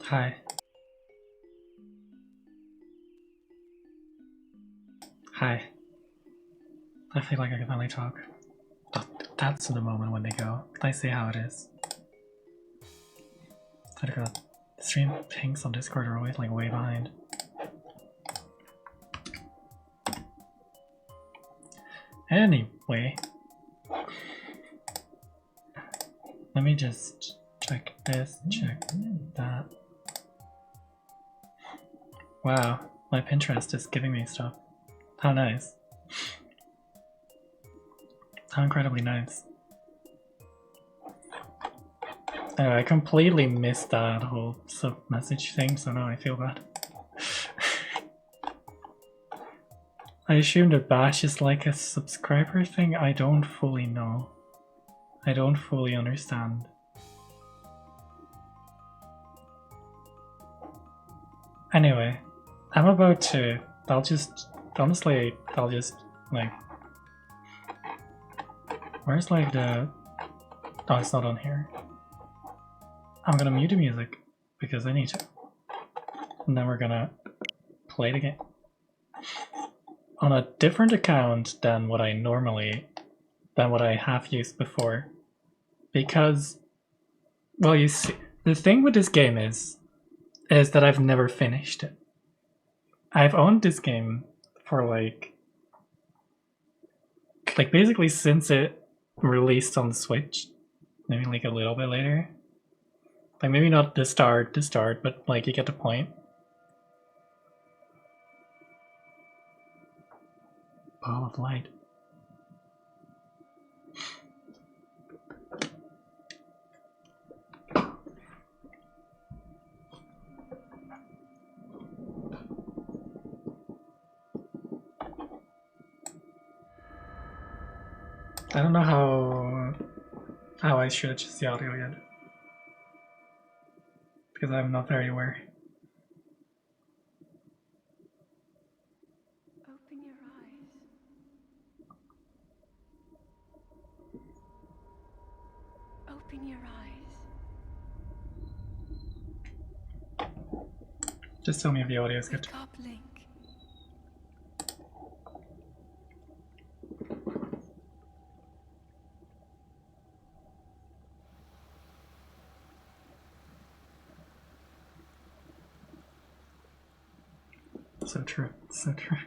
Hi. Hi. I feel like I can finally talk. Oh, that's the moment when they go. I say how it is. I got stream pings on Discord are always like way behind. Anyway, let me just check this, check that. Wow, my Pinterest is giving me stuff. How nice. How incredibly nice. Anyway, I completely missed that whole sub-message thing, so now I feel bad. I assume that Bash is like a subscriber thing. I don't fully know. I don't fully understand. Anyway, I'm about to... I'll just like... Where's like the... Oh, it's not on here. I'm gonna mute the music because I need to. And then we're gonna play the game. On a different account than what I have used before. Because, well, you see, the thing with this game is that I've never finished it. I've owned this game for like basically since it released on the Switch. Maybe like a little bit later. Like maybe not the start, but like you get the point. Ball of light. I don't know how I should adjust the audio yet. Because I'm not very aware. Open your eyes. Open your eyes. Just tell me if the audio is good. Wake up, Link. So true, so true.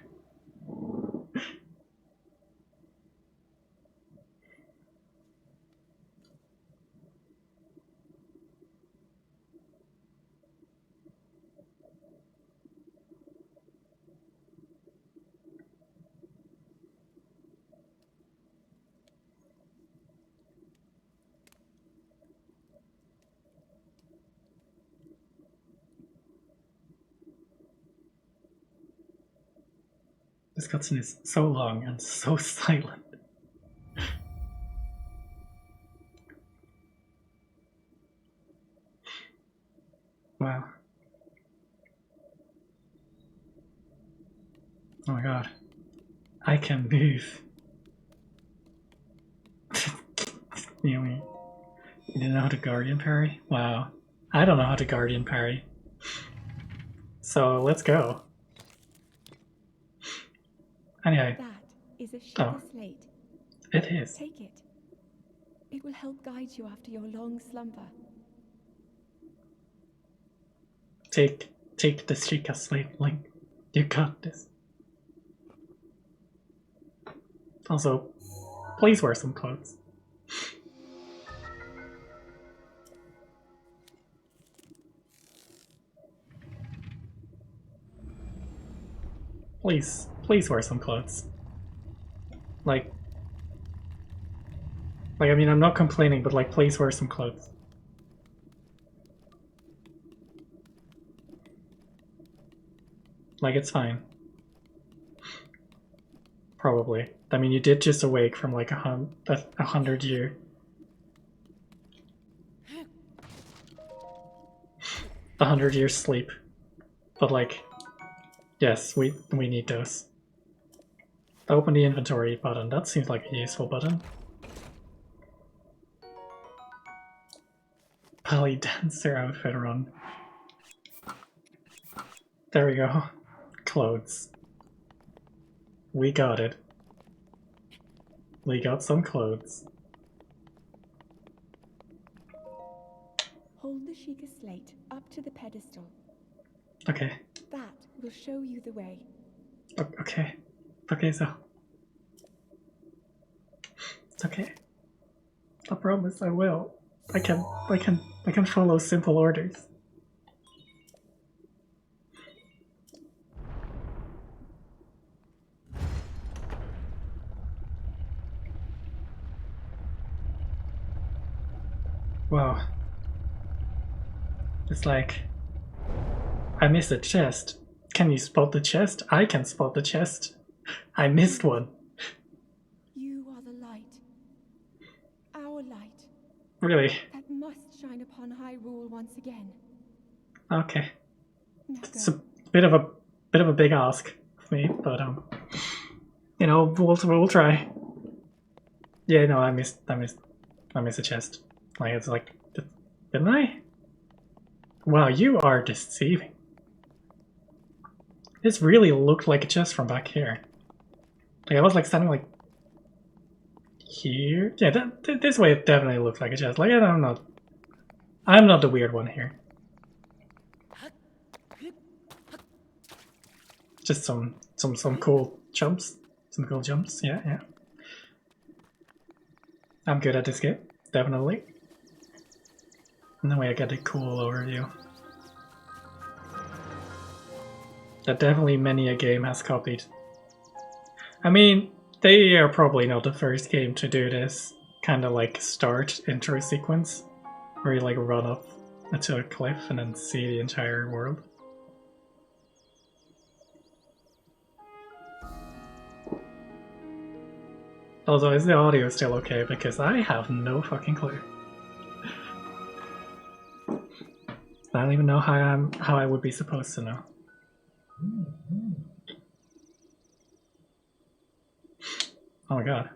This cutscene is so long and so silent. Wow. Oh my god. I can move. You didn't know how to Guardian parry? Wow. I don't know how to Guardian parry. So let's go. Anyway. That is a sugar slate. It is. Take it. It will help guide you after your long slumber. Take the Sheikah slate, Link. You got this. Also, please wear some clothes. Please wear some clothes. Like, I mean, I'm not complaining, but like, please wear some clothes. Like, it's fine. Probably. I mean, you did just awake from like 100-year. A 100-year sleep. But like, yes, we need those. Open the inventory button. That seems like a useful button. Belly dancer outfit run. There we go. Clothes. We got it. We got some clothes. Hold the Sheikah slate up to the pedestal. Okay. That will show you the way. Okay. Okay, so. It's okay. I promise I will. I can follow simple orders. Wow. It's like I missed a chest. Can you spot the chest? I can spot the chest. I missed one. You are the light. Our light. Really? That must shine upon Hyrule once again. Okay. Now It's a go. bit of a big ask of me, but you know, we'll try. Yeah, no, I missed a chest. Like it's like, didn't I? Wow, you are deceiving. This really looked like a chest from back here. Like I was like standing like here. Yeah, this way it definitely looked like a chest. Like I'm not the weird one here. Just some cool jumps. Some cool jumps. Yeah, yeah. I'm good at this game, definitely. And that way I get a cool overview. That definitely many a game has copied. I mean, they are probably not the first game to do this kind of like start intro sequence, where you like run up to a cliff and then see the entire world. Although, is the audio still okay? Because I have no fucking clue. I don't even know how I would be supposed to know. Oh my god.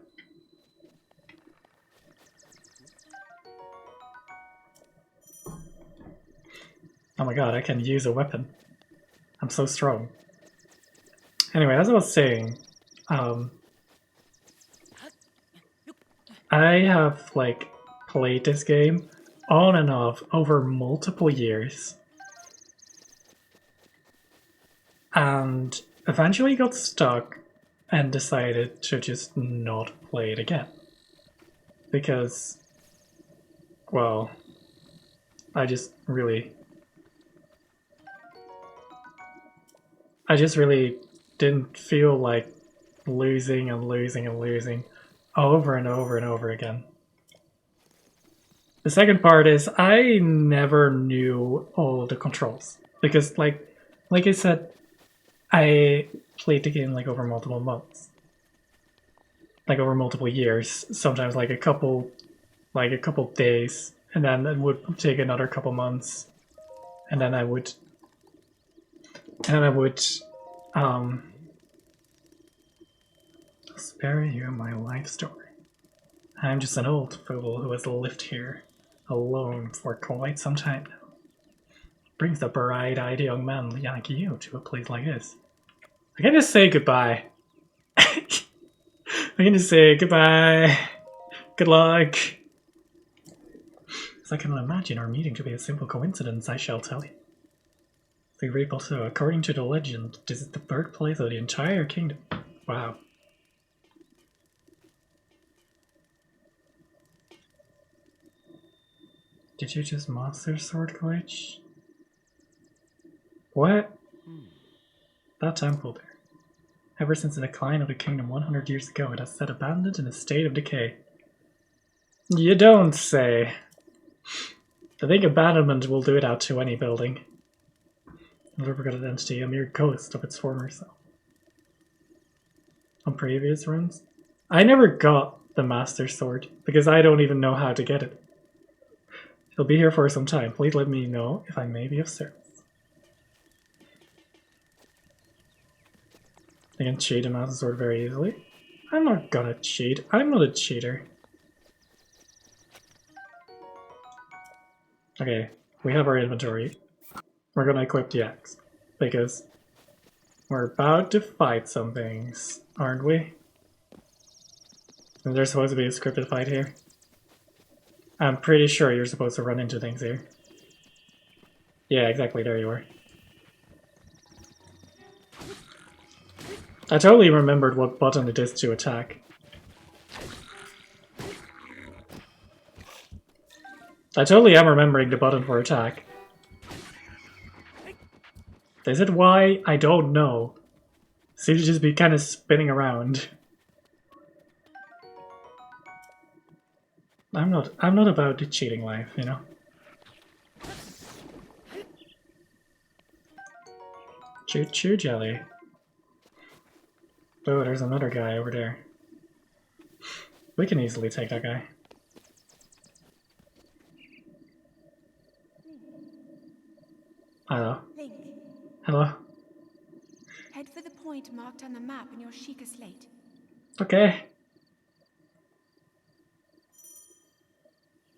Oh my god, I can use a weapon. I'm so strong. Anyway, as I was saying, I have like played this game on and off over multiple years, and eventually got stuck and decided to just not play it again. Because, well, I just really didn't feel like losing and losing and losing over and over and over again. The second part is I never knew all the controls because like I said, I played the game like over multiple months. Like over multiple years, sometimes like a couple days, and then it would take another couple months, and then I would spare you my life story. I'm just an old fool who has lived here alone for quite some time now. Brings a bright-eyed young man like you to a place like this. I can just say goodbye. I can just say goodbye. Good luck. As I can imagine our meeting to be a simple coincidence, I shall tell you. The Great Botw, according to the legend, this is the birthplace of the entire kingdom. Wow. Did you just Master Sword glitch? What? That temple there. Ever since the decline of the kingdom 100 years ago, it has sat abandoned in a state of decay. You don't say. I think abandonment will do it out to any building. Never forgot an entity, a mere ghost of its former self. On previous runs, I never got the Master Sword because I don't even know how to get it. It'll be here for some time. Please let me know if I may be of service. I can cheat a Master Sword very easily. I'm not gonna cheat. I'm not a cheater. Okay, we have our inventory. We're gonna equip the axe. because we're about to fight some things, aren't we? And there's supposed to be a scripted fight here. I'm pretty sure you're supposed to run into things here. Yeah, exactly, there you are. I totally remembered what button it is to attack. I totally am remembering the button for attack. Is it Y? I don't know. Seems to just be kind of spinning around. I'm not about the cheating life, you know? Choo choo jelly. Oh, there's another guy over there. We can easily take that guy. Hello. Link, Hello. head for the point marked on the map in your Sheikah slate. Okay.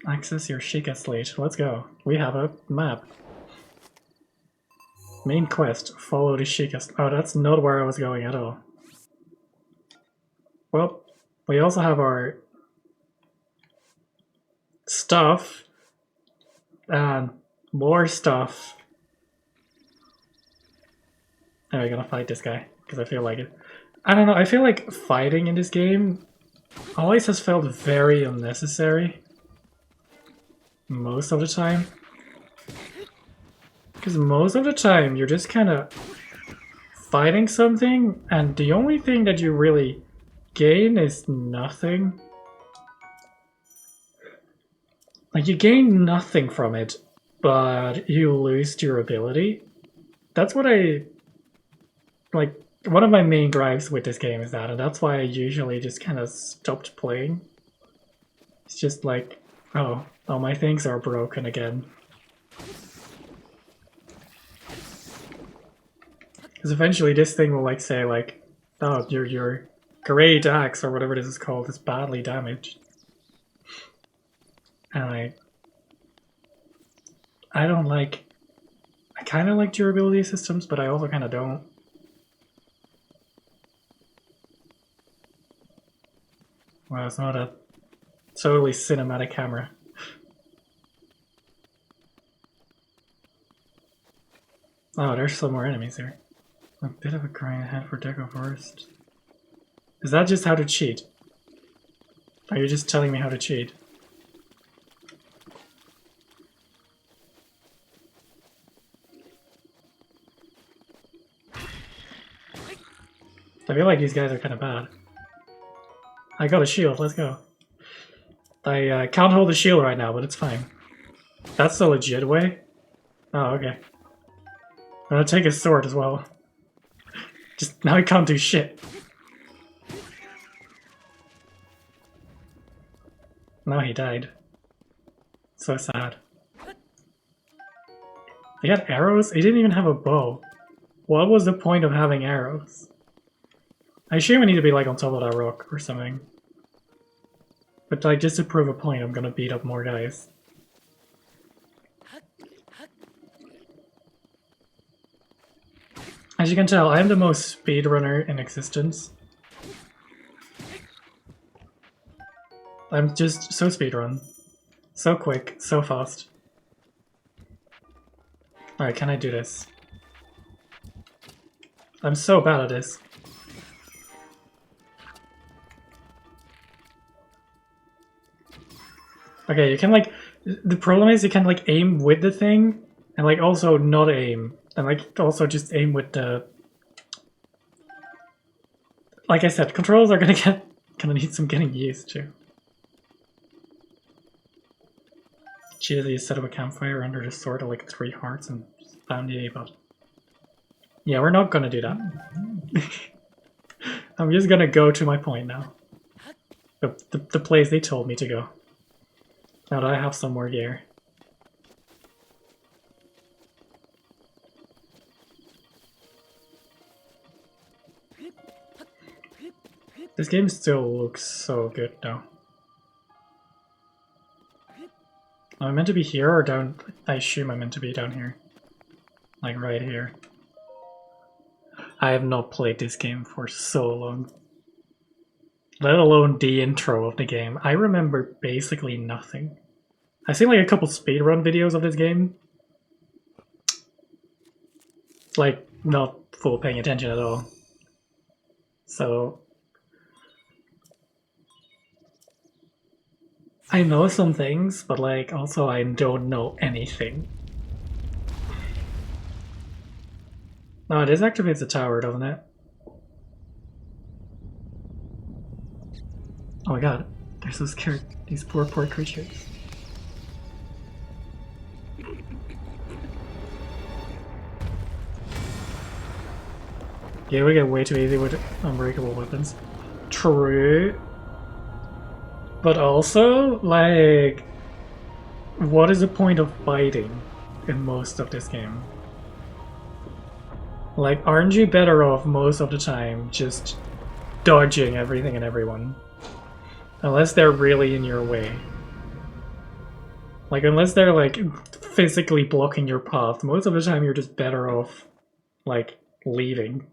Access your Sheikah slate. Let's go. We have a map. Main quest. Follow the Sheikah. Oh, that's not where I was going at all. Well, we also have our stuff and more stuff. Are we gonna fight this guy? Because I feel like it. I don't know, I feel like fighting in this game always has felt very unnecessary. Most of the time. Because most of the time you're just kind of fighting something and the only thing that you really gain is nothing. Like, you gain nothing from it, but you lose durability. That's what I... Like, one of my main gripes with this game is that, and that's why I usually just kind of stopped playing. It's just like, oh, all my things are broken again. Because eventually this thing will like say like, oh, your great axe or whatever this is called is badly damaged. And I don't like... I kind of like durability systems, but I also kind of don't. Well, it's not a totally cinematic camera. Oh, there's some more enemies here. A bit of a grind ahead for Deco Forest. Is that just how to cheat? Are you just telling me how to cheat? I feel like these guys are kind of bad. I got a shield, let's go. I can't hold the shield right now, but it's fine. That's the legit way? Oh, okay. I'm gonna take his sword as well. Just, now I can't do shit. Now he died. So sad. He had arrows? He didn't even have a bow. What was the point of having arrows? I assume I need to be like on top of that rock or something. But like, just to prove a point, I'm gonna beat up more guys. As you can tell, I am the most speedrunner in existence. I'm just so speedrun. So quick, so fast. Alright, can I do this? I'm so bad at this. Okay, you can like... The problem is you can like aim with the thing, and like also not aim. And like also just aim with the... Like I said, controls are gonna need some getting used to. Cheated, you set up a campfire under the sword of like 3 hearts and found the A button. Yeah, we're not gonna do that. I'm just gonna go to my point now. The place they told me to go. Now that I have some more gear. This game still looks so good though. Am I meant to be here or down? I assume I'm meant to be down here. Like right here. I have not played this game for so long. Let alone the intro of the game. I remember basically nothing. I've seen like a couple speedrun videos of this game. It's like not full paying attention at all. So I know some things, but like also I don't know anything. No, this activates the tower, doesn't it? Oh my god, they're so scared. These poor creatures. Yeah, we get way too easy with unbreakable weapons. True. But also, like, what is the point of fighting in most of this game? Like, aren't you better off most of the time just dodging everything and everyone? Unless they're really in your way. Like, unless they're, like, physically blocking your path, most of the time you're just better off, like, leaving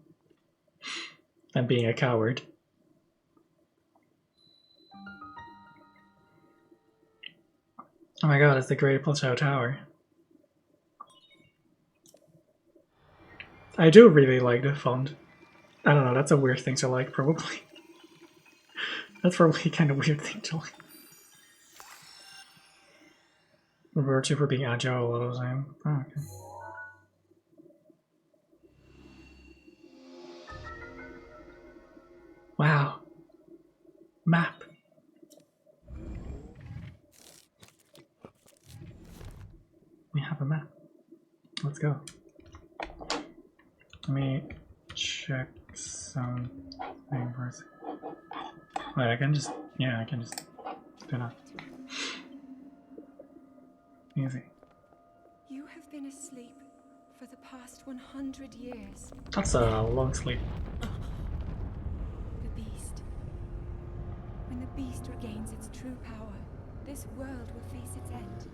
and being a coward. Oh my god, it's the Great Plateau Tower. I do really like the font. I don't know, that's a weird thing to like, probably. That's probably a kind of weird thing to like. Virtue for being agile all the time. Oh, okay. Wow. Map. We have a map. Let's go. Let me check something first. Wait, I can just, yeah, I can just do that. Easy. You have been asleep for the past 100 years. That's a long sleep. The beast. When the beast regains its true power, this world will face its end.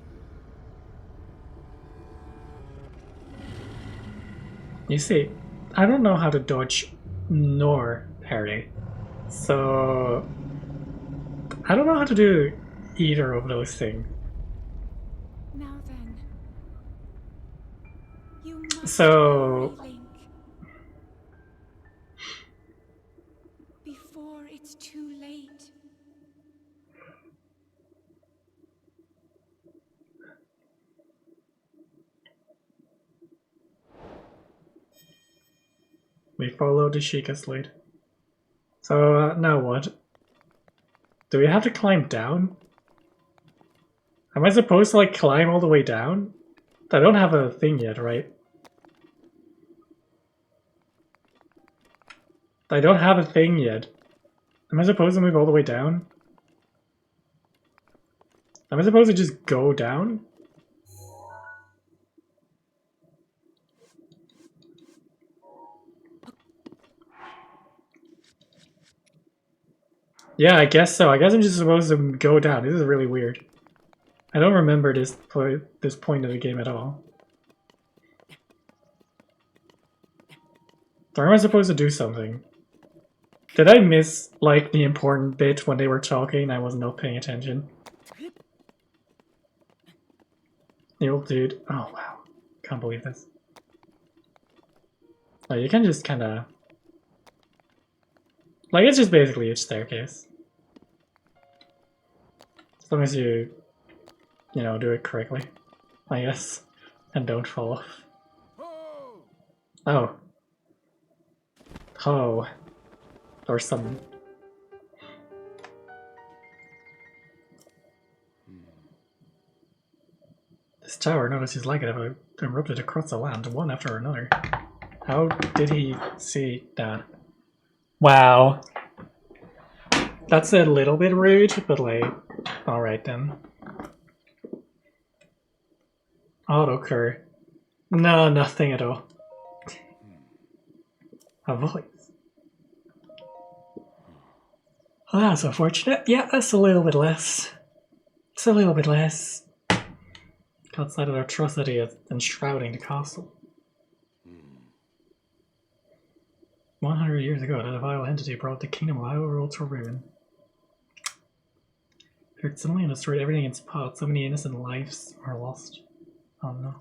You see, I don't know how to dodge nor parry, so I don't know how to do either of those things. Now then, you must So hurry, Link. Before it's too late. we follow the Sheikah's lead. So now what? Do we have to climb down? Am I supposed to like climb all the way down? I don't have a thing yet, right? I don't have a thing yet. Am I supposed to move all the way down? Am I supposed to just go down? Yeah, I guess so. I guess I'm just supposed to go down. This is really weird. I don't remember this point of the game at all. Or am I supposed to do something? Did I miss, like, the important bit when they were talking and I was not paying attention? The old dude. Oh, wow. Can't believe this. Oh, you can just kinda... Like, it's just basically a staircase. As long as you know, do it correctly, I guess. And don't fall off. Oh. Oh. Or something. This tower, notices like it, have erupted across the land, one after another. How did he see that? Wow. That's a little bit rude, but like, alright then. Auto cur. No, nothing at all. A voice. Well, that's unfortunate. Yeah, that's a little bit less. It's a little bit less. Outside of the atrocity of enshrouding the castle. 100 years ago, that vile entity brought the kingdom of Hyrule World to ruin. It suddenly destroyed everything in its path. So many innocent lives are lost. Oh no.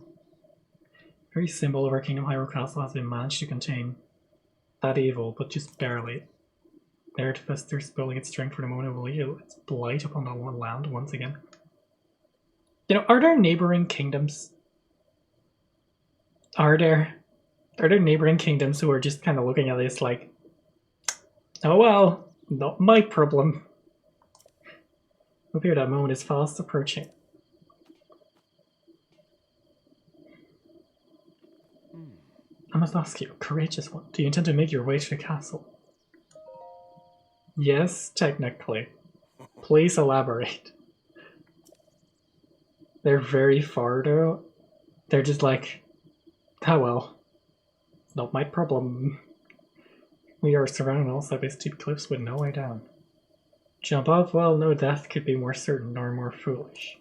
Very symbol of our kingdom, Hyrule Castle, has been managed to contain that evil, but just barely. There it festers, building its strength for the moment it will yield its blight upon the one land once again. You know, are there neighboring kingdoms? Are there neighboring kingdoms who are just kind of looking at this like, oh well, not my problem. I fear that moment is fast approaching. I must ask you, courageous one, do you intend to make your way to the castle? Yes, technically. Please elaborate. They're very far though. They're just like, oh well, not my problem. We are surrounded on all sides by steep cliffs with no way down. Jump off? Well, no death could be more certain nor more foolish.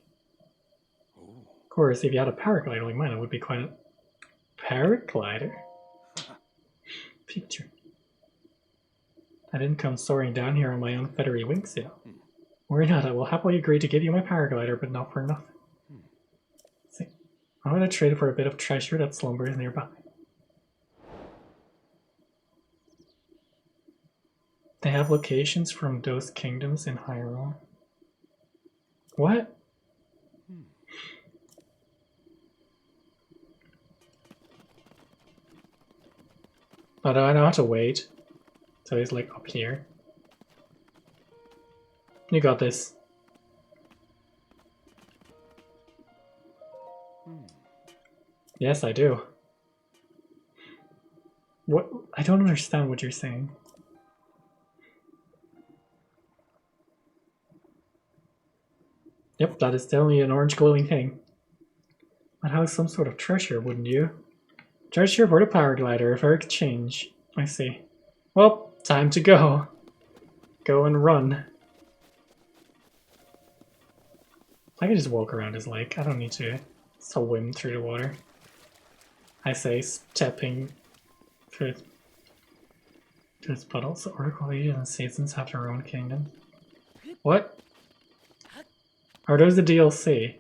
Of course, if you had a paraglider like mine, it would be quite a paraglider. Picture. I didn't come soaring down here on my own feathery wings, you know. Worry not, I will happily agree to give you my paraglider, but not for nothing. See, I'm going to trade it for a bit of treasure that slumbers nearby. They have locations from those kingdoms in Hyrule. What? Oh, no, I don't have to wait. So he's like up here. You got this. Yes, I do. What? I don't understand what you're saying. Yep, that is definitely an orange glowing thing. I'd have some sort of treasure, wouldn't you? Treasure for the paraglider, for exchange. I see. Well, time to go. Go and run. I can just walk around his lake. I don't need to swim through the water. I say, stepping through its puddles. Oracle Ages and Seasons have their own kingdom. What? Are those the DLC?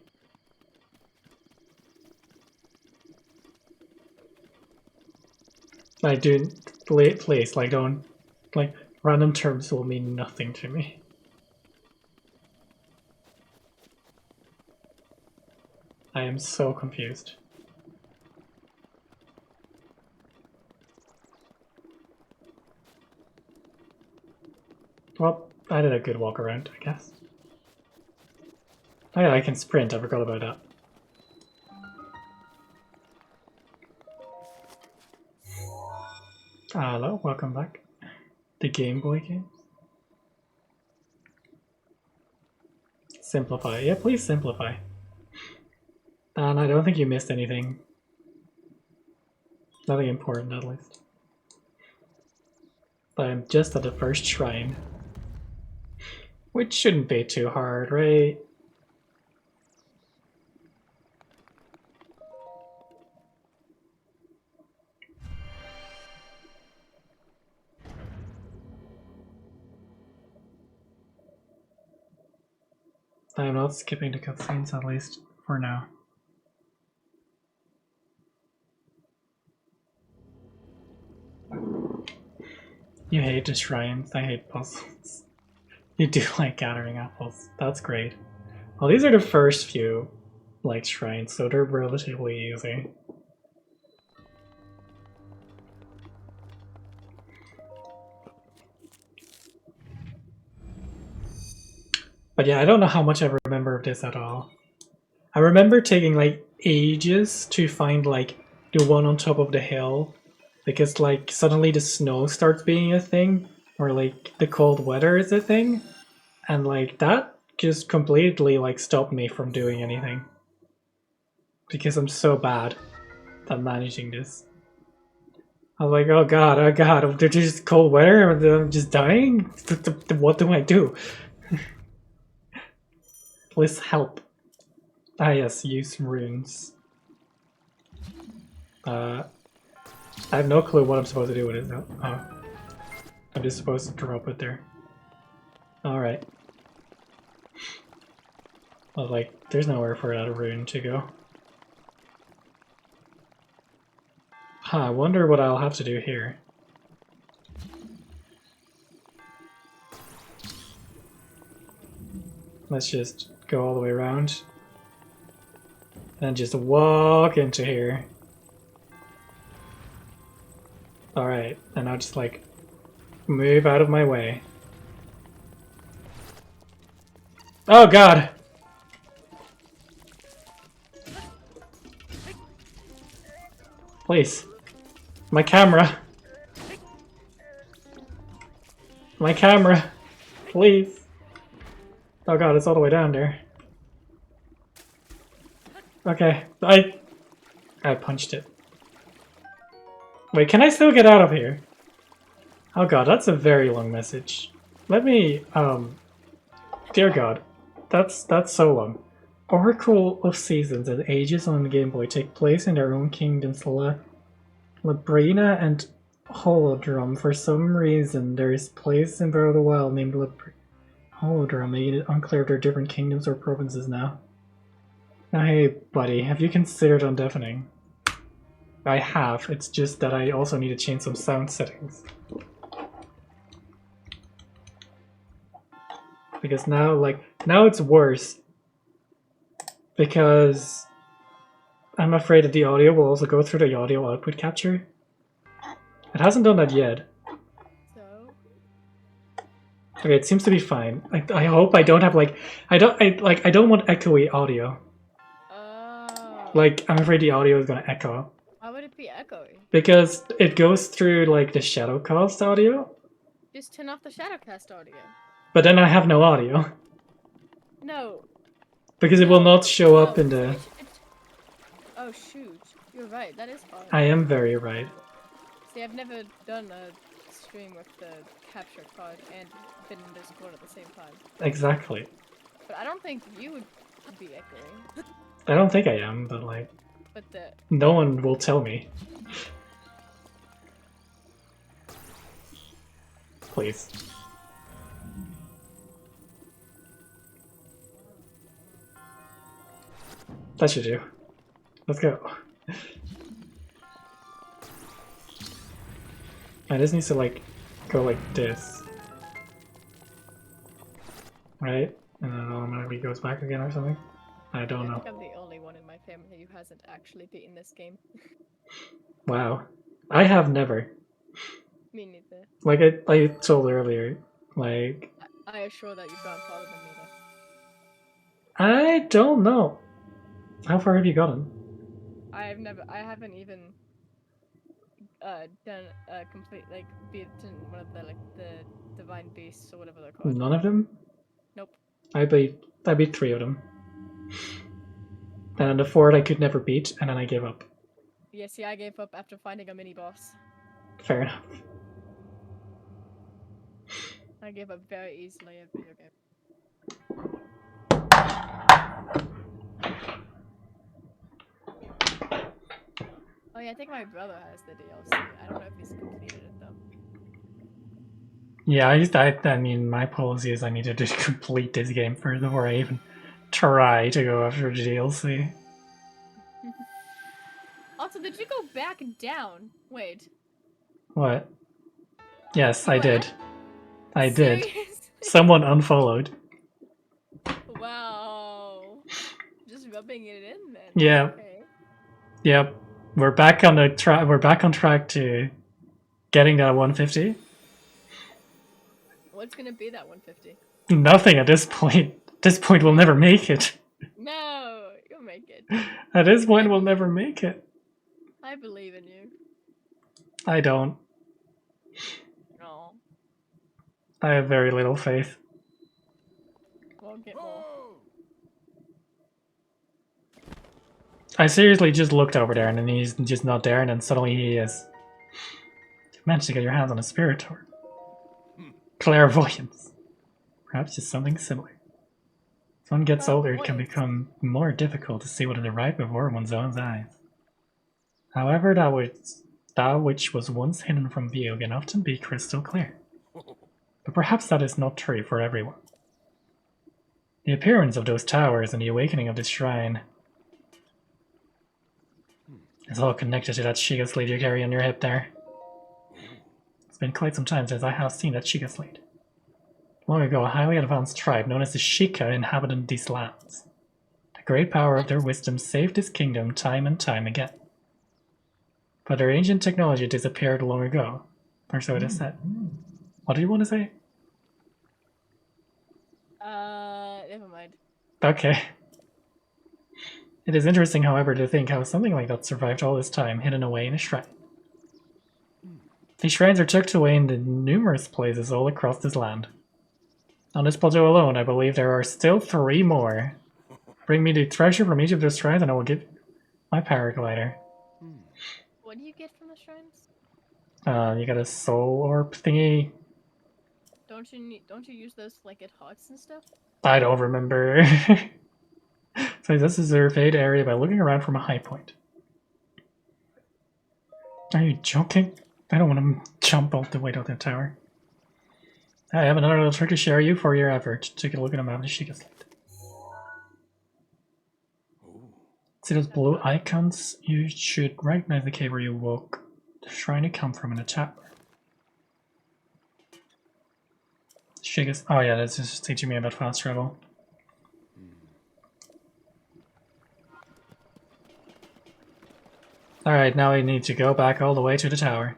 I do, please, like, don't, like, random terms will mean nothing to me. I am so confused. Well, I did a good walk around, I guess. Oh yeah, I can sprint, I forgot about that. Hello, welcome back. The Game Boy game? Simplify. Yeah, please simplify. And I don't think you missed anything. Nothing important, at least. But I'm just at the first shrine. Which shouldn't be too hard, right? I'm not skipping the cutscenes, at least for now. You hate the shrines, I hate puzzles. You do like gathering apples, that's great. Well, these are the first few, like, shrines, so they're relatively easy. But yeah, I don't know how much I remember of this at all. I remember taking like ages to find like the one on top of the hill, because like suddenly the snow starts being a thing, or like the cold weather is a thing, and like that just completely like stopped me from doing anything. Because I'm so bad at managing this. I was like, oh god, there's just cold weather, I'm just dying? What do I do? Please help. Ah yes, use runes. I have no clue what I'm supposed to do with it now. Oh. I'm just supposed to drop it there. Alright. Well, like, there's nowhere for that rune to go. Huh, I wonder what I'll have to do here. Let's just go all the way around. And just walk into here. Alright, and I'll just like move out of my way. Oh god! Please. My camera. My camera. Please. Oh god, it's all the way down there. Okay, I punched it. Wait, can I still get out of here? Oh god, that's a very long message. Let me, dear god, that's so long. Oracle of Seasons and Ages on the Game Boy take place in their own kingdoms, Labrina and Holodrum. For some reason, there is a place in Breath of the Wild named Holodrum, making it unclear if they're different kingdoms or provinces now. Now hey buddy, have you considered undeafening? I have, it's just that I also need to change some sound settings. Because now, now it's worse. Because I'm afraid that the audio will also go through the audio output capture. It hasn't done that yet. So? Okay, it seems to be fine. I hope I don't have I don't want echoey audio. Oh. I'm afraid the audio is gonna echo. Why would it be echoey? Because it goes through the Shadowcast audio. Just turn off the Shadowcast audio. But then I have no audio. No. Because it will not show up in the... Oh shoot, you're right, that is hard. I am very right. See, I've never done a stream with the capture card and been in Discord at the same time. Exactly. But I don't think you would be echoing. I don't think I am, but But the... no one will tell me. Please. That should do. Let's go. I just need to go like this. Right? And then it automatically goes back again or something? I don't know. I think I'm the only one in my family who hasn't actually beaten this game. Wow. I have never. Me neither. Like I told earlier, I assure that you've gone farther than me though. I don't know. How far have you gotten? I haven't even done a complete beaten one of the divine beasts or whatever they're called. None of them? Nope. I beat 3 of them. And the 4th I could never beat, and then I gave up. Yeah, see, I gave up after finding a mini boss. Fair enough. I gave up very easily at video game. Oh yeah, I think my brother has the DLC. I don't know if he's completed it though. Yeah, I mean, my policy is I need to just complete this game first before I even try to go after the DLC. Also, did you go back down? Wait. What? Yes, I What? did. I did. Seriously? Someone unfollowed. Wow. Just rubbing it in then. Yeah. Okay. Yep. We're back on the track. We're back on track to getting that 150. What's gonna be that 150? Nothing at this point. At this point, we'll never make it. No, you'll make it. At this point, we'll never make it. I believe in you. I don't. No. I have very little faith. We'll get more. I seriously just looked over there and then he's just not there, and then suddenly he is. You managed to get your hands on a spirit orb. Clairvoyance. Perhaps just something similar. As one gets older, it can become more difficult to see what is right before one's own eyes. However, that which was once hidden from view can often be crystal clear. But perhaps that is not true for everyone. The appearance of those towers and the awakening of this shrine is all connected to that Shiga slate you carry on your hip there. It's been quite some time since I have seen that Shiga slate. Long ago, a highly advanced tribe known as the Shika inhabited these lands. The great power of their wisdom saved this kingdom time and time again. But their ancient technology disappeared long ago, or so it is said. What do you want to say? Never mind. Okay. It is interesting, however, to think how something like that survived all this time, hidden away in a shrine. These shrines are tucked away in the numerous places all across this land. On this plateau alone, I believe there are still 3 more. Bring me the treasure from each of those shrines and I will give my paraglider. What do you get from the shrines? You got a soul orb thingy. Don't you use those to, like, get hearts and stuff? I don't remember. So this is a surveyed area by looking around from a high point. Are you joking? I don't want to jump all the way to the tower. I have another little trick to share you for your effort. Take a look at a map of the Shiga slate. See those blue icons? You should recognize the cave where you woke the shrine to come from in the tower. Shiga's. Oh yeah, that's just teaching me about fast travel. Alright, now we need to go back all the way to the tower.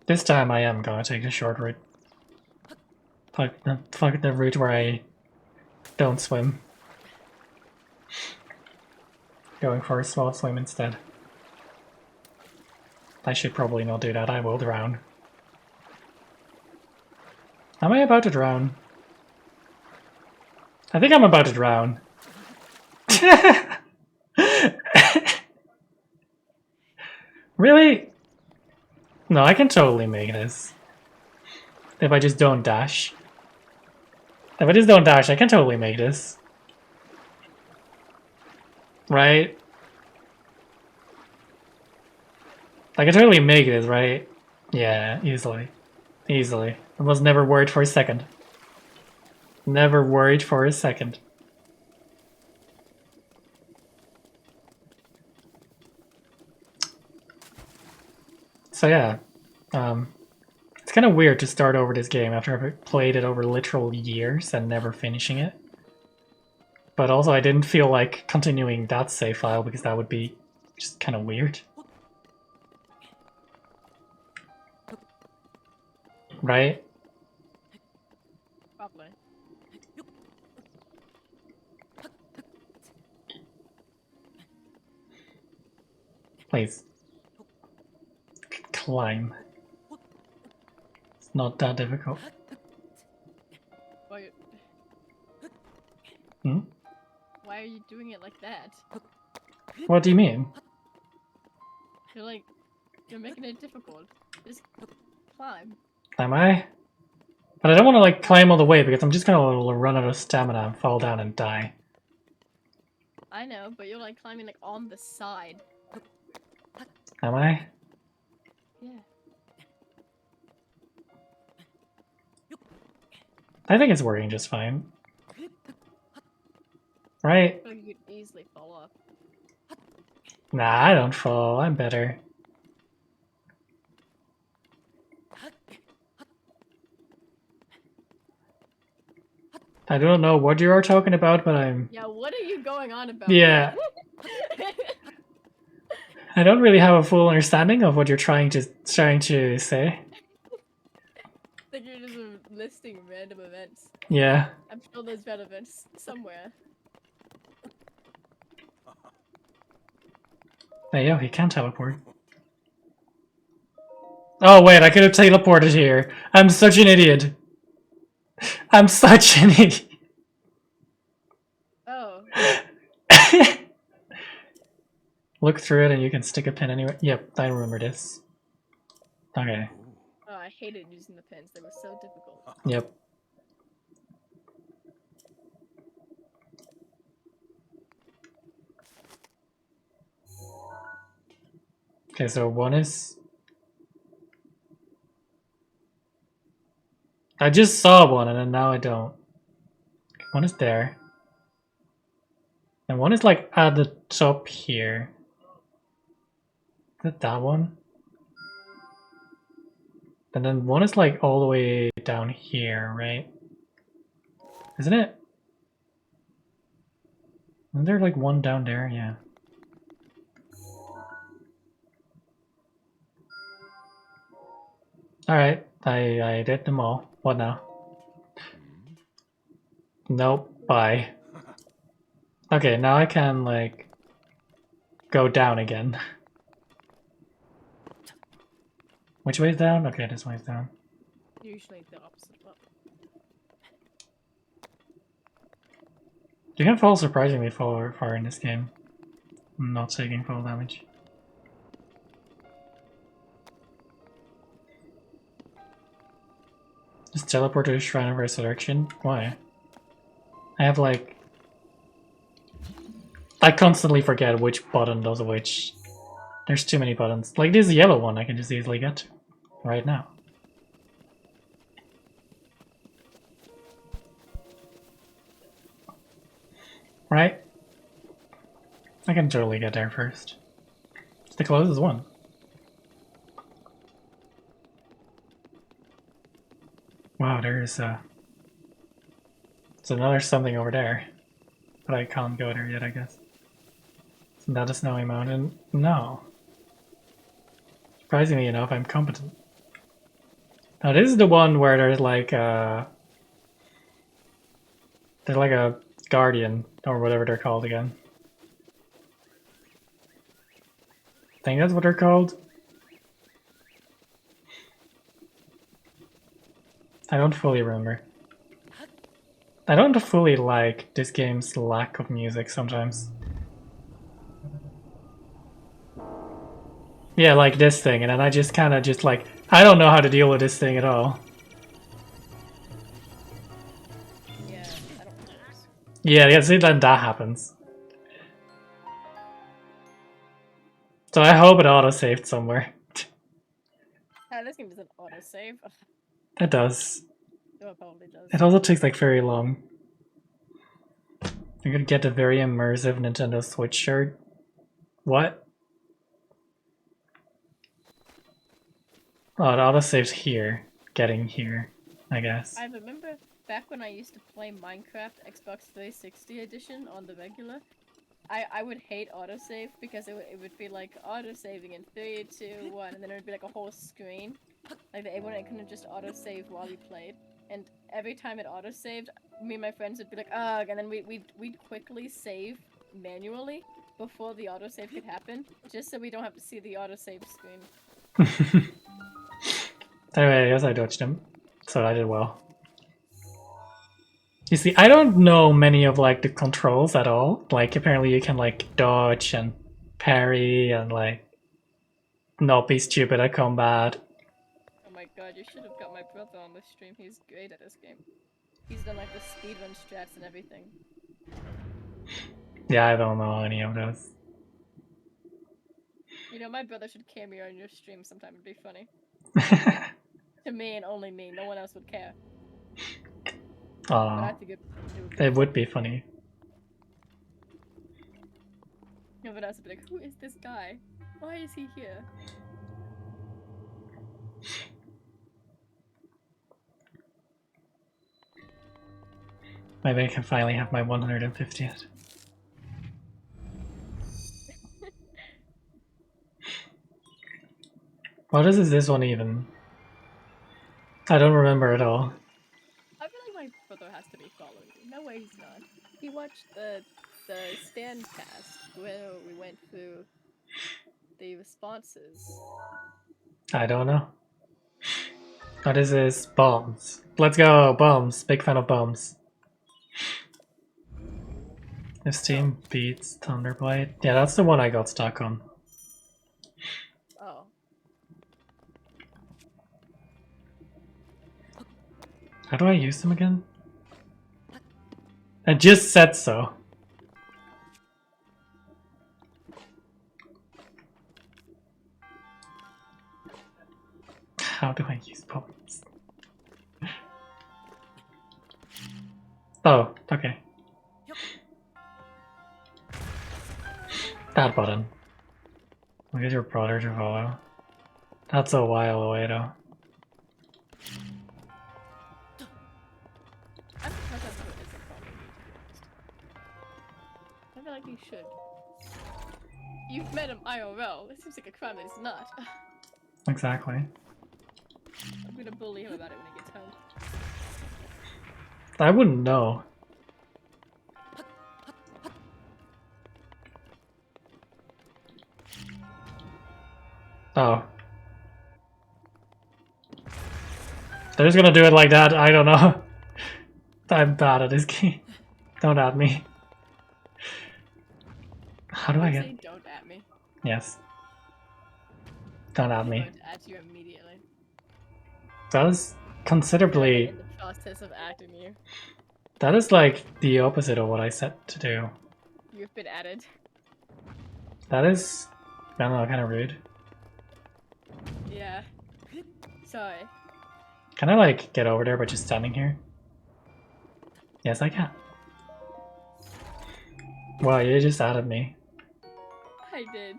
This time I am gonna take the short route. Fuck the route where I don't swim. Going for a small swim instead. I should probably not do that, I will drown. Am I about to drown? I think I'm about to drown. Really? No, I can totally make this. If I just don't dash. If I just don't dash, I can totally make this. Right? I can totally make this, right? Yeah, easily. Easily. I was never worried for a second. Never worried for a second. So yeah, it's kind of weird to start over this game after I've played it over literal years and never finishing it. But also I didn't feel like continuing that save file because that would be just kind of weird. Right? Probably. Please. Climb. It's not that difficult. Hmm? Why are you doing it like that? What do you mean? You're making it difficult. Just climb. Am I? But I don't want to like climb all the way because I'm just gonna run out of stamina and fall down and die. I know, but you're like climbing like on the side. Am I? Yeah. I think it's working just fine. Right? I feel like you could easily fall off. Nah, I don't fall. I'm better. I don't know what you are talking about, but I'm... Yeah, what are you going on about? Yeah. I don't really have a full understanding of what you're trying to say. Like you're just listing random events. Yeah. I'm sure there's bad events somewhere. Hey, yo, he can teleport. Oh wait, I could have teleported here. I'm such an idiot. I'm such an idiot. Oh. Look through it and you can stick a pin anywhere. Yep, I remember this. Okay. Oh, I hated using the pins. They were so difficult. Yep. Okay, so one is... I just saw one and then now I don't. One is there. And one is like at the top here. Is it that one? And then one is like all the way down here, right? Isn't it? Isn't there like one down there? Yeah. Alright, I did them all. What now? Nope, bye. Okay, now I can like go down again. Which way is down? Okay, this way is down. Usually the opposite. Well, You can fall surprisingly far in this game. Not taking full damage. Just teleport to the Shrine of Resurrection? Why? I have like... I constantly forget which button does which. There's too many buttons. Like this yellow one I can just easily get to. Right now. Right? I can totally get there first. It's the closest one. Wow, there's it's another something over there. But I can't go there yet, I guess. Isn't that a snowy mountain? No. Surprisingly enough, I'm competent. Now this is the one where there's like a guardian or whatever they're called again. I think that's what they're called. I don't fully remember. I don't fully like this game's lack of music sometimes. Yeah, like this thing, and then I just kinda just like, I don't know how to deal with this thing at all. yeah, I don't know. Yeah, see, then that happens. So I hope it auto-saved somewhere. This game doesn't autosave. It does. Oh, it probably does. It also takes like very long. You're gonna get a very immersive Nintendo Switch shirt. What? Oh, it autosaves here. Getting here, I guess. I remember back when I used to play Minecraft Xbox 360 edition on the regular, I would hate autosave because it would be like autosaving in 3, 2, 1, and then it would be like a whole screen. Like it couldn't just autosave while you played. And every time it autosaved, me and my friends would be like, ugh, and then we'd quickly save manually before the autosave could happen, just so we don't have to see the autosave screen. Anyway, I guess I dodged him, so I did well. You see, I don't know many of like the controls at all. Like apparently you can like dodge and parry and like not be stupid at combat. Oh my god, you should have got my brother on the stream. He's great at this game. He's done like the speedrun strats and everything. Yeah, I don't know any of those. You know, my brother should cameo on your stream sometime. It'd be funny. To me and only me. No one else would care. But I Oh, think it would be funny. No one else would be like, who is this guy? Why is he here? Maybe I can finally have my 150th. What is this one even? I don't remember at all. I feel like my brother has to be following me. No way he's not. He watched the stand cast where we went through the responses. I don't know. What is this? Bombs. Let's go, bombs. Big fan of bombs. This team beats Thunderblade. Yeah, that's the one I got stuck on. Oh. How do I use them again? I just said so. How do I use bombs? Oh, okay. That button. Look at your brother to follow. That's a while away though. I'm surprised that's what it's a problem, to be honest. I feel like you should. You've met him IRL. It seems like a crime that it's not. Exactly. I'm gonna bully him about it when he gets home. I wouldn't know. Oh. They're just gonna do it like that, I don't know. I'm bad at this game. Don't at me. How do I get... Say don't at me. Yes. Don't at I'm me. going to at you immediately. That is considerably... In the process of atting you. That is like the opposite of what I set to do. You've been added. That is... I don't know, kind of rude. Yeah. Sorry. Can I like get over there by just standing here? Yes, I can. Wow, you just added me. I did.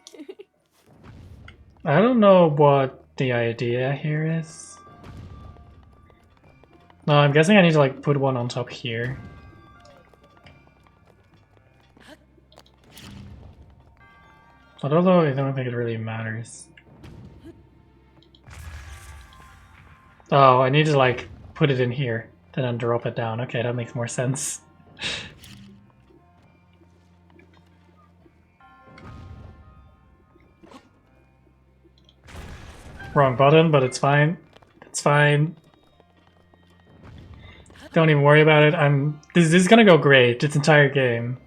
I don't know what the idea here is. No, I'm guessing I need to like put one on top here. Although I don't think it really matters. Oh, I need to like put it in here, then drop it down. Okay, that makes more sense. Wrong button, but it's fine. It's fine. Don't even worry about it. This is gonna go great. This entire game.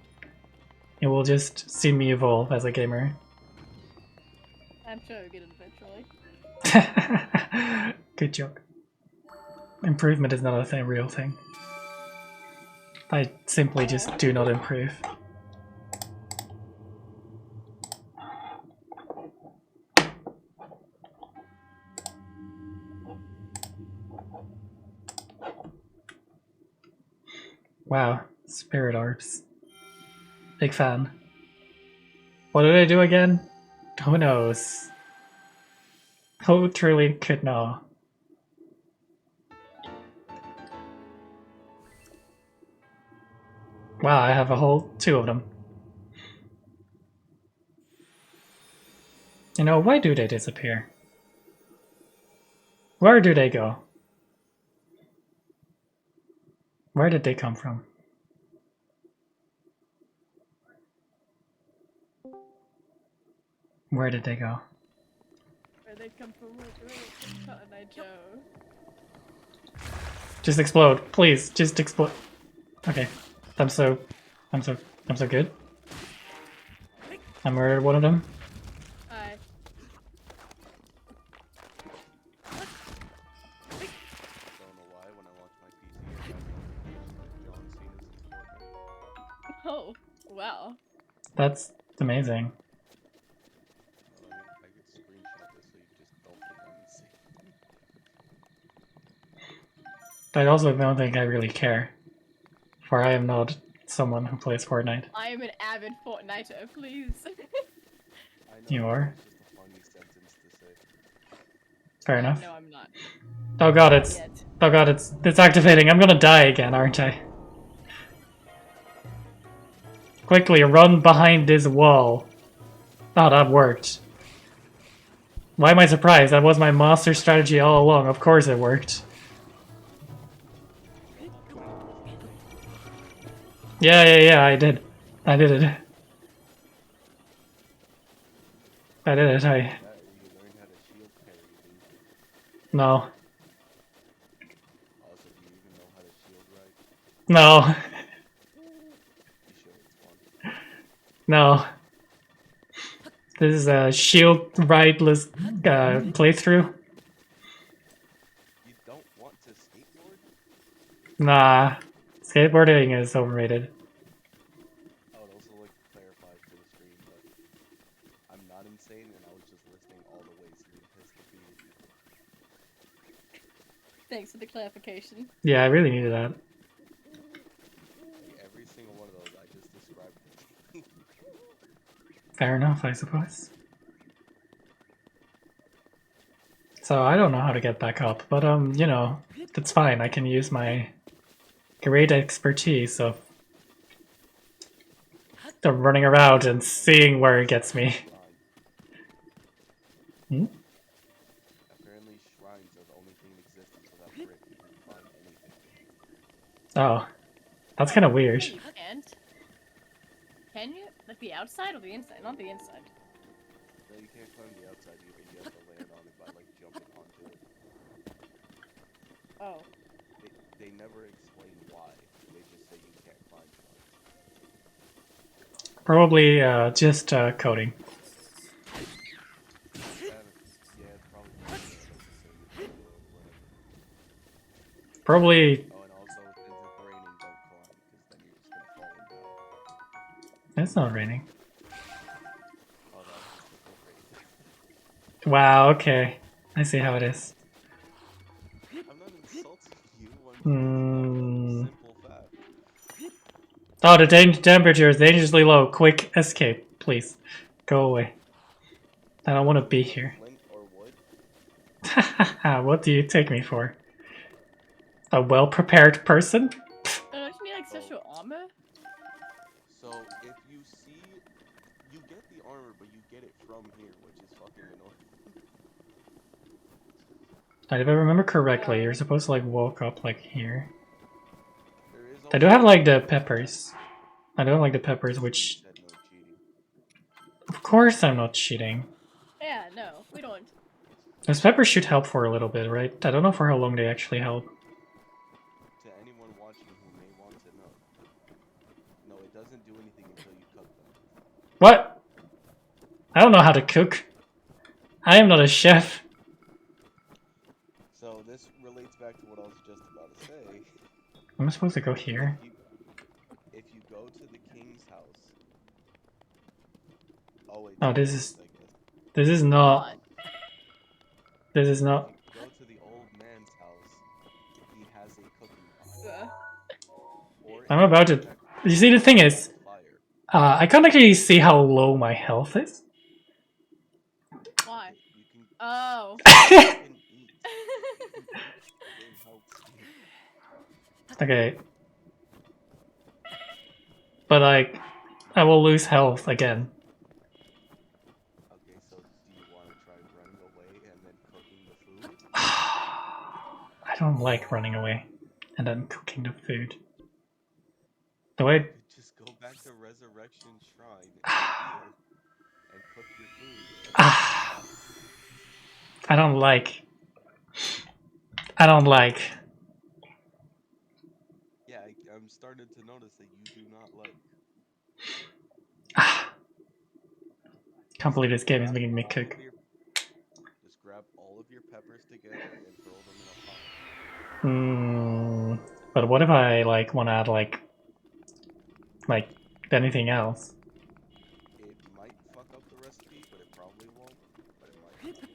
It will just see me evolve as a gamer. I'm sure we'll get it eventually. Good joke. Improvement is not a real thing. I simply just do not improve. Wow, spirit orbs. Big fan. What did I do again? Who knows? Who truly could know? Wow, I have a whole 2 of them. You know, why do they disappear? Where do they go? Where did they come from? Where did they go? Where they come from? Cotton Eye Joe. Just explode, please. Just explode. Okay, I'm so good. I murdered one of them. Hi. Don't know why when I launch my PC, John Cena's in Fortnite. Oh, wow. That's amazing. Well, I could screenshot this so you just don't forget and see. I also don't think I really care, for I am not someone who plays Fortnite. I am an avid Fortniter, please. I know You are? it's just a funny sentence to say. Fair enough. No, I'm not. Oh god, it's activating. I'm gonna die again, aren't I? Quickly, run behind this wall. Oh, that worked. Why am I surprised? That was my master strategy all along. Of course it worked. Yeah, I did. I did it. I did it, That you learn how to shield parry, dude. No. Also, do you even know how to shield right? No. You should, it's fun. No. This is a shield rightless playthrough. You don't want to skateboard? Nah. Skateboarding is overrated. I would also like to clarify for the stream that I'm not insane and I was just listing all the ways to piss defeated you. Thanks for the clarification. Yeah, I really needed that. Fair enough, I suppose. So I don't know how to get back up, but you know, that's fine. I can use my great expertise of running around and seeing where it gets me. Hmm? Apparently shrines are the only thing in existence without brick. You can climb anything. Oh, that's kind of weird. Yeah, you can't. Can you? Like the outside or the inside? Not the inside. No, you can't climb the outside either. You have to land on it by like jumping onto it. Oh. They never explain why. They just say you can't climb shrines. Probably just coding. Yeah, it's probably like the same material or whatever. Probably. Oh, and also, since it's raining, don't climb, because then you're just gonna fall and die. It's not raining. Oh, no, it's raining. Wow. Okay, I see how it is. I'm not insulting you, I'm just Hmm. a simple fact. Oh, the temperature is dangerously low. Quick escape, please. Go away. I don't want to be here. Flint or wood? What do you take me for? A well-prepared person? Don't you need like special armor? So, if you see... You get the armor, but you get it from here, which is fucking annoying. If I remember correctly, you're supposed to like walk up like here. There is I do have like the peppers. I don't like the peppers, which... Said no cheating. Of course I'm not cheating. Yeah, no, we don't. Those peppers should help for a little bit, right? I don't know for how long they actually help. To anyone watching who may want to know. No, it doesn't do anything until you cook them. What? I don't know how to cook. I am not a chef. So this relates back to what I was just about to say. I'm supposed to go here. If you go to the king's house... Oh wait, Oh, to the this old, is... I guess. This is not... What? This is not... If you go to the old man's house, he has a cooking pot. Or I'm if about you to... check You see, the thing is... fire, I can't actually see how low my health is. Why? you can, Oh. you can eat. It helps you. Okay. But like... I will lose health again. Okay, so do you want to try running away and then cooking the food? I don't like running away and then cooking the food. The way... Just go back to Resurrection Shrine and heal and cook your food. I don't like... I don't like... Yeah, I'm starting to notice that you do not like. Can't believe this game is making me All of cook. Just grab all of your peppers together and throw them in a pot. But what if I like want to add like anything else? It might fuck up the recipe, but it probably won't. But it might.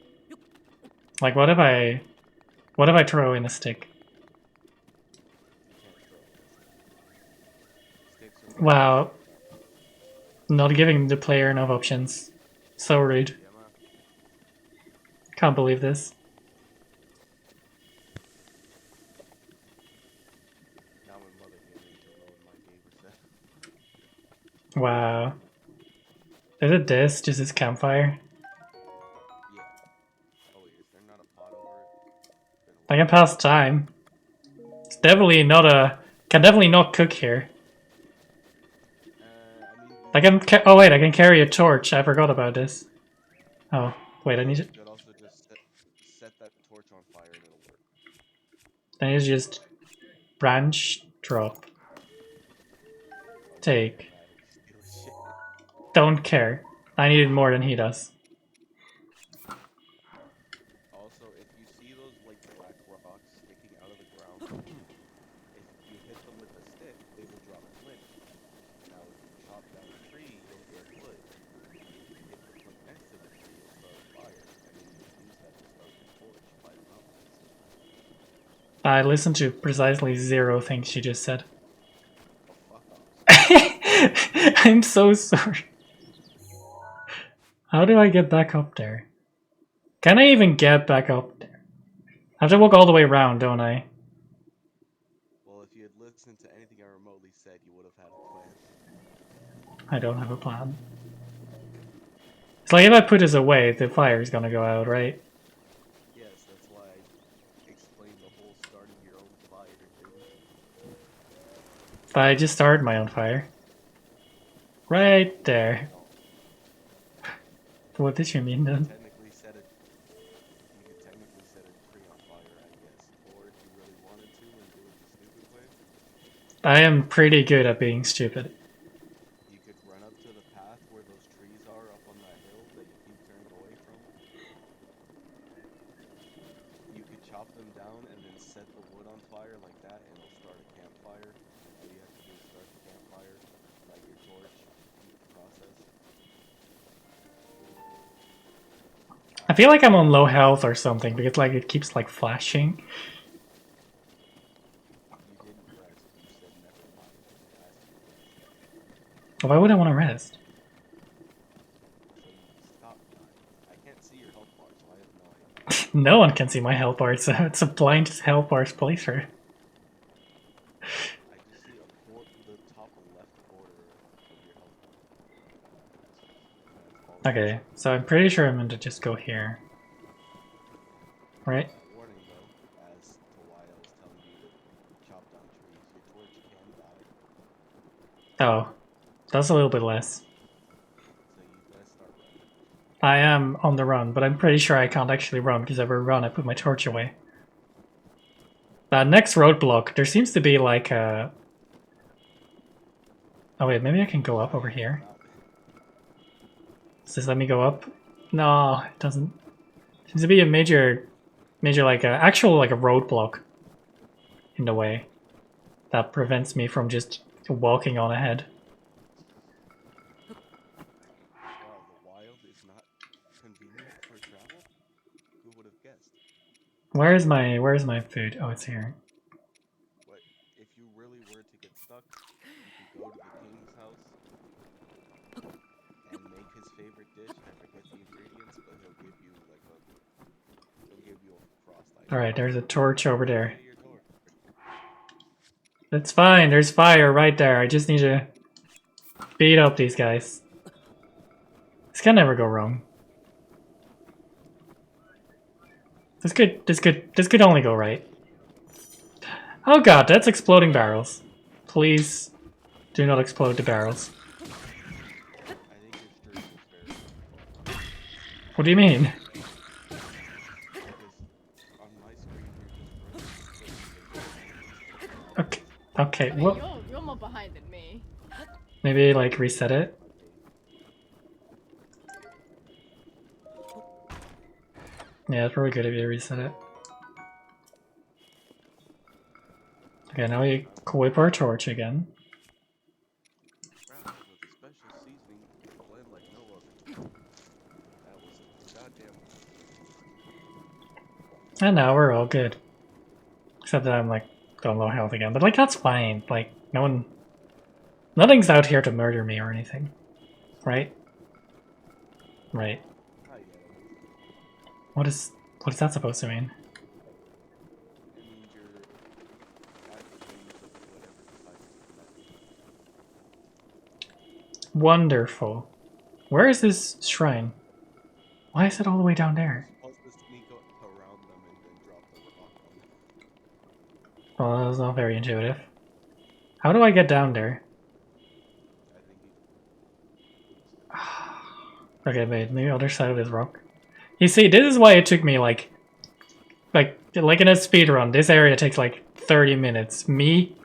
Like what if I throw in a stick? You can't throw it. Sticks are Wow, not giving the player enough options. So rude. Yeah, man. Can't believe this. Now my mother gaming don't know what my gamer said. Wow. Is it this? Just this campfire? Yeah. Oh wait, is there not a pot over it? It's been a I can pass time. It's definitely not a... Can definitely not cook here. I mean, I can oh wait, I can carry a torch. I forgot about this. Oh, wait, I need to... you could also just set that torch on fire and it'll work. I need to just... Branch, drop. Take. Steal shit. Don't care. I need it more than he does. Also, if you see those like black rocks sticking out of the ground, if you hit them with a stick, they will drop flint. Now, if you chop down a tree, you'll get wood. If you hit the flint next to the tree, you'll start a fire, and then you can use that to start your torch by the mountains. I listened to precisely zero things she just said. Oh, fuck off. I'm so sorry. How do I get back up there? Can I even get back up there? I have to walk all the way around, don't I? Well, if you had listened to anything I remotely said, you would have had a plan. I don't have a plan. It's like if I put this away, the fire is gonna go out, right? Yes, that's why I explained the whole starting your own fire thing. But I just started my own fire. Right there. What did you mean then? Technically set it. You could technically set a tree on fire, I guess. Or if you really wanted to and do it the stupid way, I am pretty good at being stupid. you could run up to the path where those trees are up on that hill that you keep turning away from. You could chop them down and then set the wood on fire like that, and it'll start a campfire. All you have to do is start the campfire, light your torch, keep the process. I feel like I'm on low health or something because like it keeps like flashing. You didn't rest. You said never mind. I asked you. Why would I want to rest? So you stop dying. I can't see your health bar, so I have no idea. No one can see my health bar. It's a blind health bar playthrough. I just see the top left border of your health bar. That's all. Okay, so I'm pretty sure I'm going to just go here. Right? Warning though, as to why I was telling you to chop down trees, your torch can die. Oh, that's a little bit less. So you best start running. I am on the run, but I'm pretty sure I can't actually run because every run I put my torch away. Next roadblock, there seems to be like a... Oh wait, maybe I can go up over here. Does this let me go up? No, it doesn't. Seems to be a major like actual like a roadblock in the way that prevents me from just walking on ahead. Wow, the wild is not convenient for travel? Who would have guessed? Where's my food? Oh, it's here. But if you really were to get stuck, you could go to the king's house and make his favorite dish. I forget the ingredients, but he'll give you a frost ice. Alright, there's a torch over there. To your door. It's fine, there's fire right there. I just need to beat up these guys. This can never go wrong. This could only go right. Oh god, that's exploding barrels. Please do not explode the barrels. I think your stream is very What do you mean? because on my screen you're just running. Okay, okay, I mean, what? you're more behind than me. Maybe like reset it? Yeah, it's probably good if you reset it. Okay, now we equip our torch again. Crab with a special seasoning blend like no other. That was a goddamn. And now we're all good. Except that I'm like on low health again. But like that's fine. Like nothing's out here to murder me or anything. Right? Right. Not yet. What is that supposed to mean? It means you're actively whatever decides to Wonderful. Where is this shrine? Why is it all the way down there? supposed to sneak around them and then drop the rock on them. Well, that was not very intuitive. How do I get down there? I think Okay, wait, maybe other side of this rock. You see, this is why it took me like in a speed run, this area takes like 30 minutes. Me,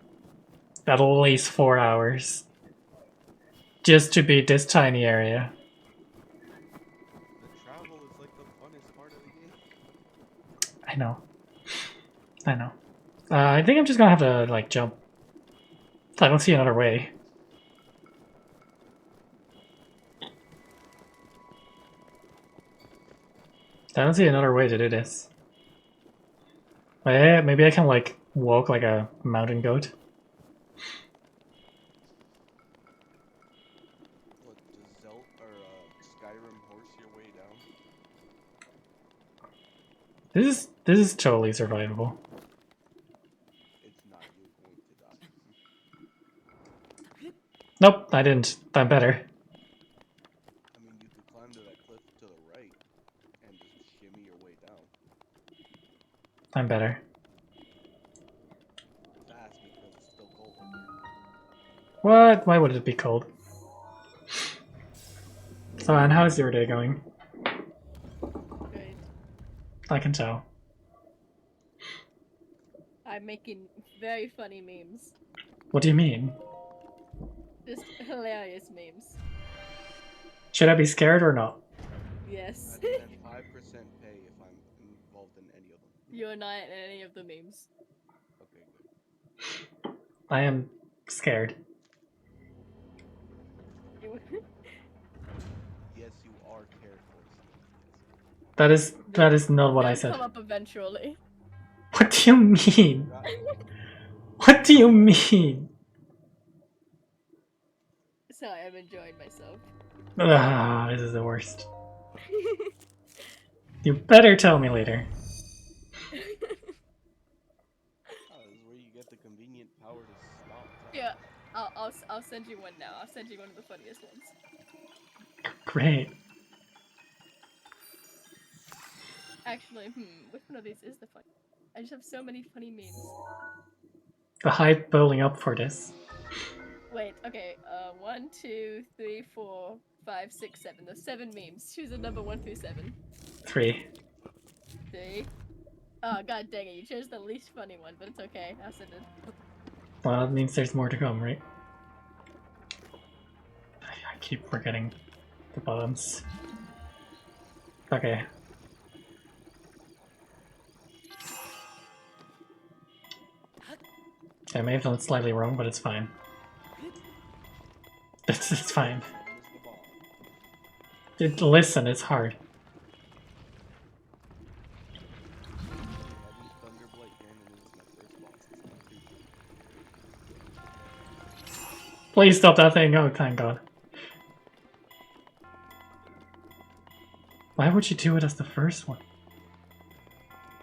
at least 4 hours. Just to beat this tiny area. the travel is like the funnest part of the game. I know. I know. I think I'm just gonna have to like jump. I don't see another way. I don't see another way to do this. Maybe I can like walk like a mountain goat. What, does Skyrim horse your This is totally survivable. It's not. You're going to die. Nope, I didn't. I'm better. I mean, you could climb to that cliff to the right and just shimmy your way down. I'm better. Fast because it's still cold up here. What? Why would it be cold? So, Anne, how's your day going? Great. I can tell. I'm making very funny memes. What do you mean? Just hilarious memes. Should I be scared or not? Yes. I demand 5% pay if I'm involved in any of them. You're not in any of the memes. Okay, good. I am scared. Yes, you are cared for, Steve. Yes. That is not what I They'll said. come up eventually. What do you mean? Right. What do you mean? Sorry, I'm enjoying myself. Ah, this is the worst. You better tell me later. Oh, this is where you get the convenient power to stop time. Yeah, I'll send you one now. I'll send you one of the funniest ones. Great. Actually, which one of these is the funny? I just have so many funny memes. The hype building up for this. Wait, okay, 1, 2, 3, 4, 5, 6, 7. There's 7 memes. Choose a number 1 through 7. 3. 3. Oh, god dang it, you chose the least funny one, but it's okay. I'll send it. Well, that means there's more to come, right? I keep forgetting the bottoms. Okay. I may have done it slightly wrong, but it's fine. It's fine. Miss the ball. Listen, it's hard. Heavy Thunderblight Cannon is my first boss. It's not creepy. Please stop that thing. Oh, thank God. Why would you do it as the first one?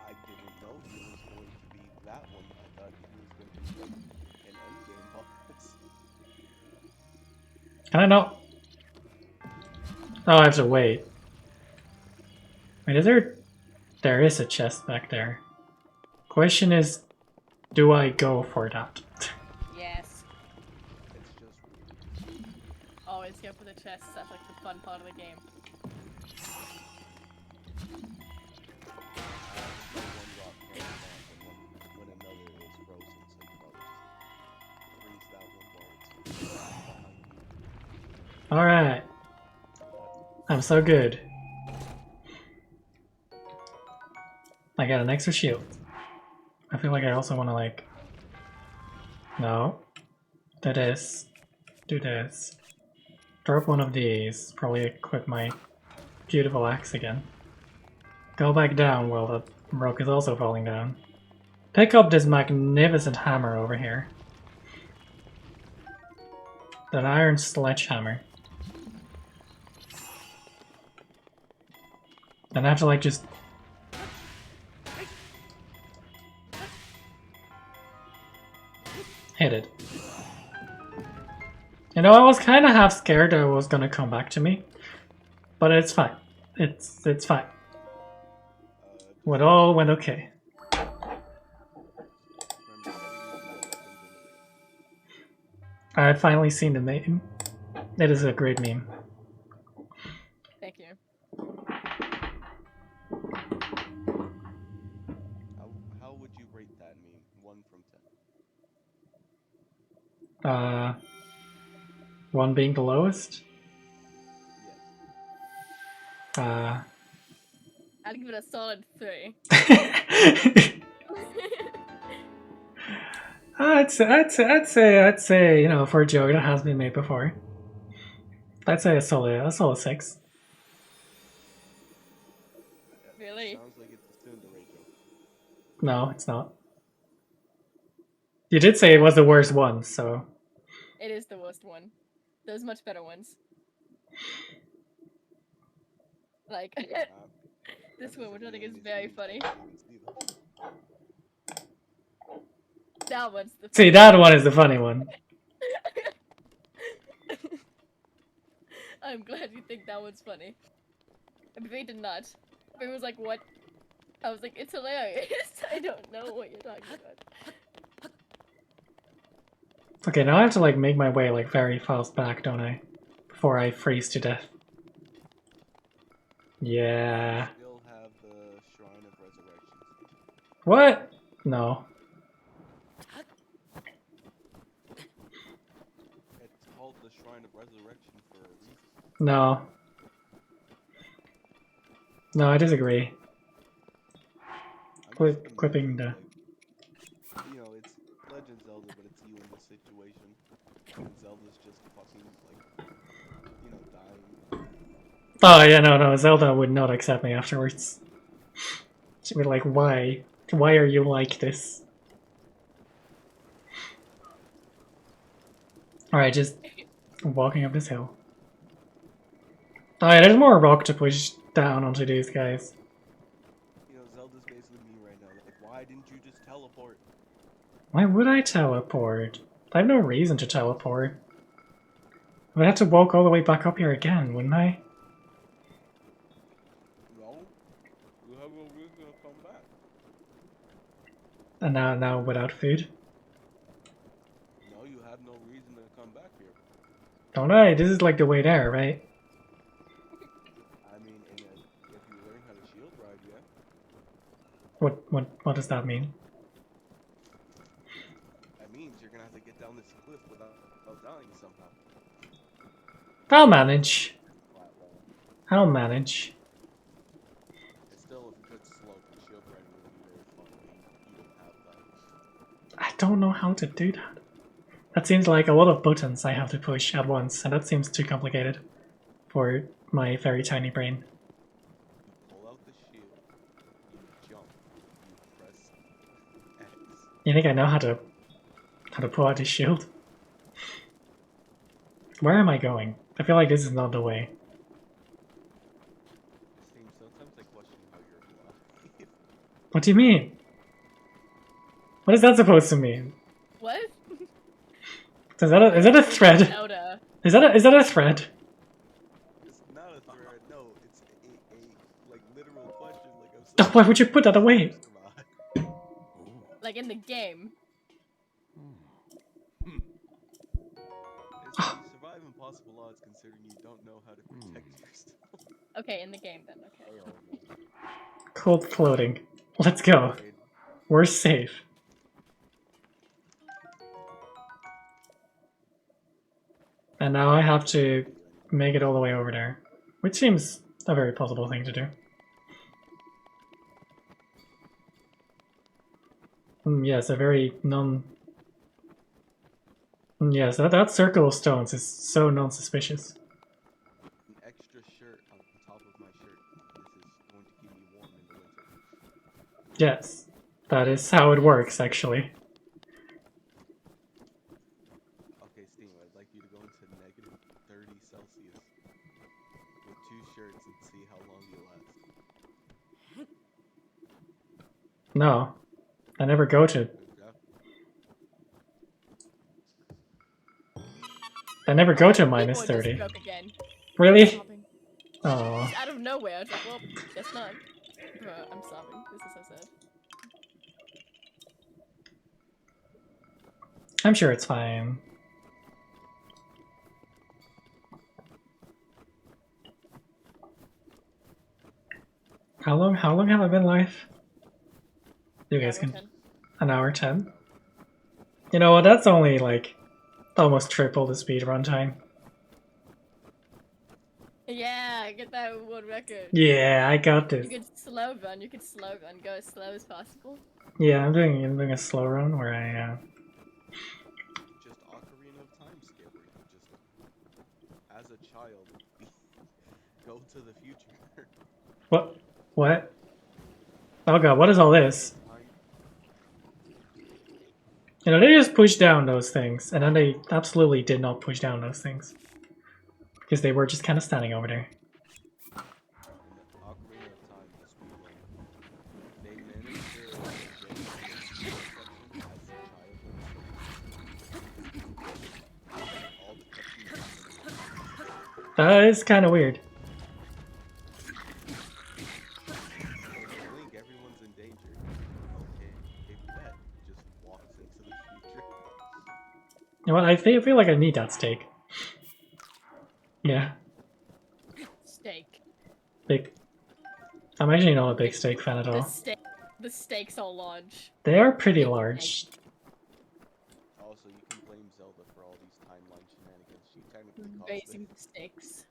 I didn't know he was going to be that one. I thought he was going to be like an endgame boss. Can I not? Oh, I have to wait. Wait, is there... There is a chest back there. Question is, do I go for that? Yes. It's just Always go for the chests. That's like the fun part of the game. one rock cannon off and when another is frozen, so you probably just freeze that one while it's behind you. Alright. I'm so good. I got an extra shield. I feel like I also want to like... No. Do this. Do this. Drop one of these. Probably equip my beautiful axe again. Go back down while the rock is also falling down. Pick up this magnificent hammer over here. That iron sledgehammer. Then I have to like just... hit it. You know, I was kind of half scared that it was gonna come back to me. But it's fine. It's fine. It all went okay. Remember, everything's more weapons in the I had finally seen the meme. It is a great meme. Thank you. How would you rate that meme? 1 from 10. 1 being the lowest. Yes. I'd give it a solid 3. I'd say, you know, for a joke that has been made before. I'd say a solid 6. Really? Sounds like it's a Tsundere joke. No, it's not. You did say it was the worst one, so... It is the worst one. There's much better ones. Like, This one, which I think is It's very really funny. tough to see them. That one's the See, that one is the funny one. I'm glad you think that one's funny. They did not. It was like, what? I was like, it's hilarious. I don't know what you're talking about. Okay, now I have to like make my way like very fast back, don't I? Before I freeze to death. Yeah. Still have the Shrine of Resurrection. What? No. It's called the Shrine of Resurrection for a reason. No. No, I disagree. I'm just Clipping the... like, you know, it's Legend Zelda, but it's you in this situation. And Zelda's just fucking, like, you know, dying. Oh yeah, no, Zelda would not accept me afterwards. She'd be like, why? Why are you like this? Alright, just walking up this hill. Oh yeah, there's more rock to push down onto these guys. You know, Zelda's basically me right now. Like, why didn't you just teleport? Why would I teleport? I have no reason to teleport. I would have to walk all the way back up here again, wouldn't I? No. You have no reason to come back. And now without food. No, you have no reason to come back here. Don't I? This is like the way there, right? I mean, if you learn how to shield ride, yeah. What does that mean? That means you're gonna have to get down this cliff without dying somehow. I'll manage. Flat wall. I'll manage. It's still a good slope, and shield riding would be very fun, but you don't have that. I don't know how to do that. That seems like a lot of buttons I have to push at once, and that seems too complicated for my very tiny brain. You pull out the shield, you jump, you press X. You think I know how to pull out the shield? Where am I going? I feel like this is not the way. Sometimes I question how you're alive. What do you mean? What is that supposed to mean? What? Is that a thread? Zelda. Is that a thread? It's not a thread, no, it's a like literal question, like I'm Oh, why would you put that away? Like in the game. It's you survive impossible odds considering you don't know how to protect yourself. Okay, in the game then, okay. Cold floating. Let's go. We're safe. And now I have to make it all the way over there, which seems a very possible thing to do. Yes, a very Yes, that circle of stones is so non-suspicious. An extra shirt on top of my shirt. This is going to keep me warm in the winter. Yes, that is how it works, actually. Okay, Steam, I'd like you to go into negative 30 Celsius with 2 shirts and see how long you last. No, I never go to. I never go to minus Keyboard just 30. broke again. Really? Sobbing. Oh, Just out of nowhere. I was like, well, guess not. Bruh, I'm sobbing. This is so sad. I'm sure it's fine. How long have I been live? You guys can. An hour 10? You know what, that's only like almost triple the speedrun time. Yeah, get that world record. Yeah, I got this. You could slow run. You could slow run. Go as slow as possible. Yeah, I'm doing a slow run where I Just Ocarina of Time skip where you just, as a child, go to the future. What? Oh god, what is all this? You know, they just pushed down those things, and then they absolutely did not push down those things. Because they were just kind of standing over there. Ocarina of Time, the speed That is kind of weird. Link, everyone's in danger. Okay, bet just walks into the future. You know what? I feel like I need that steak. Yeah, Steak. big. I'm actually not a big steak fan at The all. steak. The stakes are large. They are pretty Big large. Also, you can blame Zelda for all these timeline shenanigans. She technically caused Raising it. the stakes.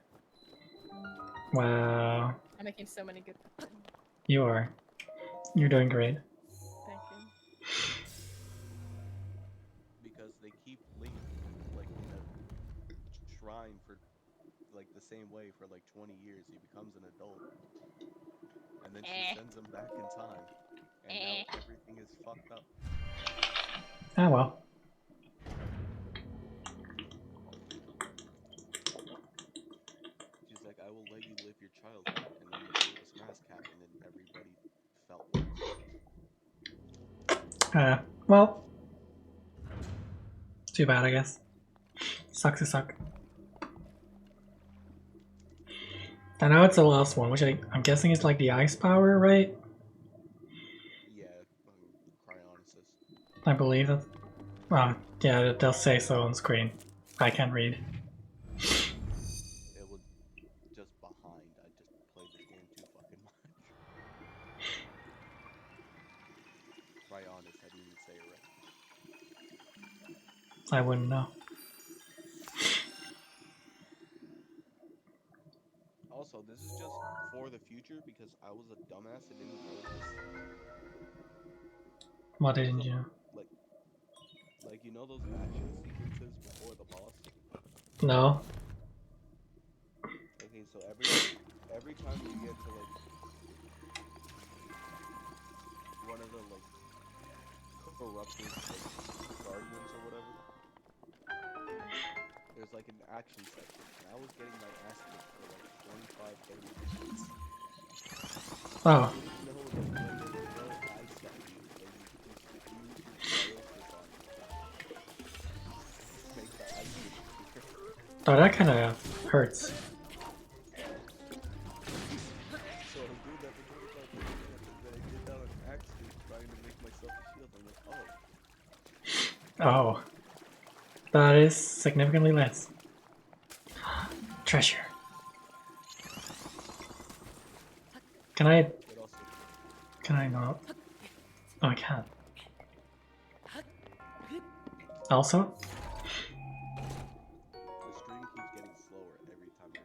Wow, I'm making so many good. you are. You're doing great. Thank you. Because they keep Link like in a shrine for like the same way for like 20 years. He becomes an adult, and then she sends him back in time, and now everything is fucked up. Ah well. She's like, I will let you live your childhood, and then Majora's Mask happened, and everybody felt worse. Well, too bad, I guess. Sucks to suck. I know it's the last one, which I'm guessing is like the ice power, right? Yeah, Cryonicus. I believe that. Yeah, they'll say so on screen. I can't read. It was just behind. I just played this game too fucking much. Cryonicus, I didn't even say it right. I wouldn't know. Also, this is just for the future because I was a dumbass and didn't know this. What didn't you? Like you know those action sequences before the boss? No. Okay, so every time you get to like one of the like corrupted like guardians or whatever, there's like an action section, and I was getting my ass kicked for like 25-30 minutes. Oh. No, like, there's no ice at you, and you just use your cryosis on it. Make the ice disappear. Oh, that kind of hurts. So I was doing that for 25 minutes, and then I did that on accident, trying to make myself a shield. I'm like, oh. Oh. That is significantly less. Treasure. Can I... It also, Can I not? Oh, I can't. Also? the stream keeps getting slower every time I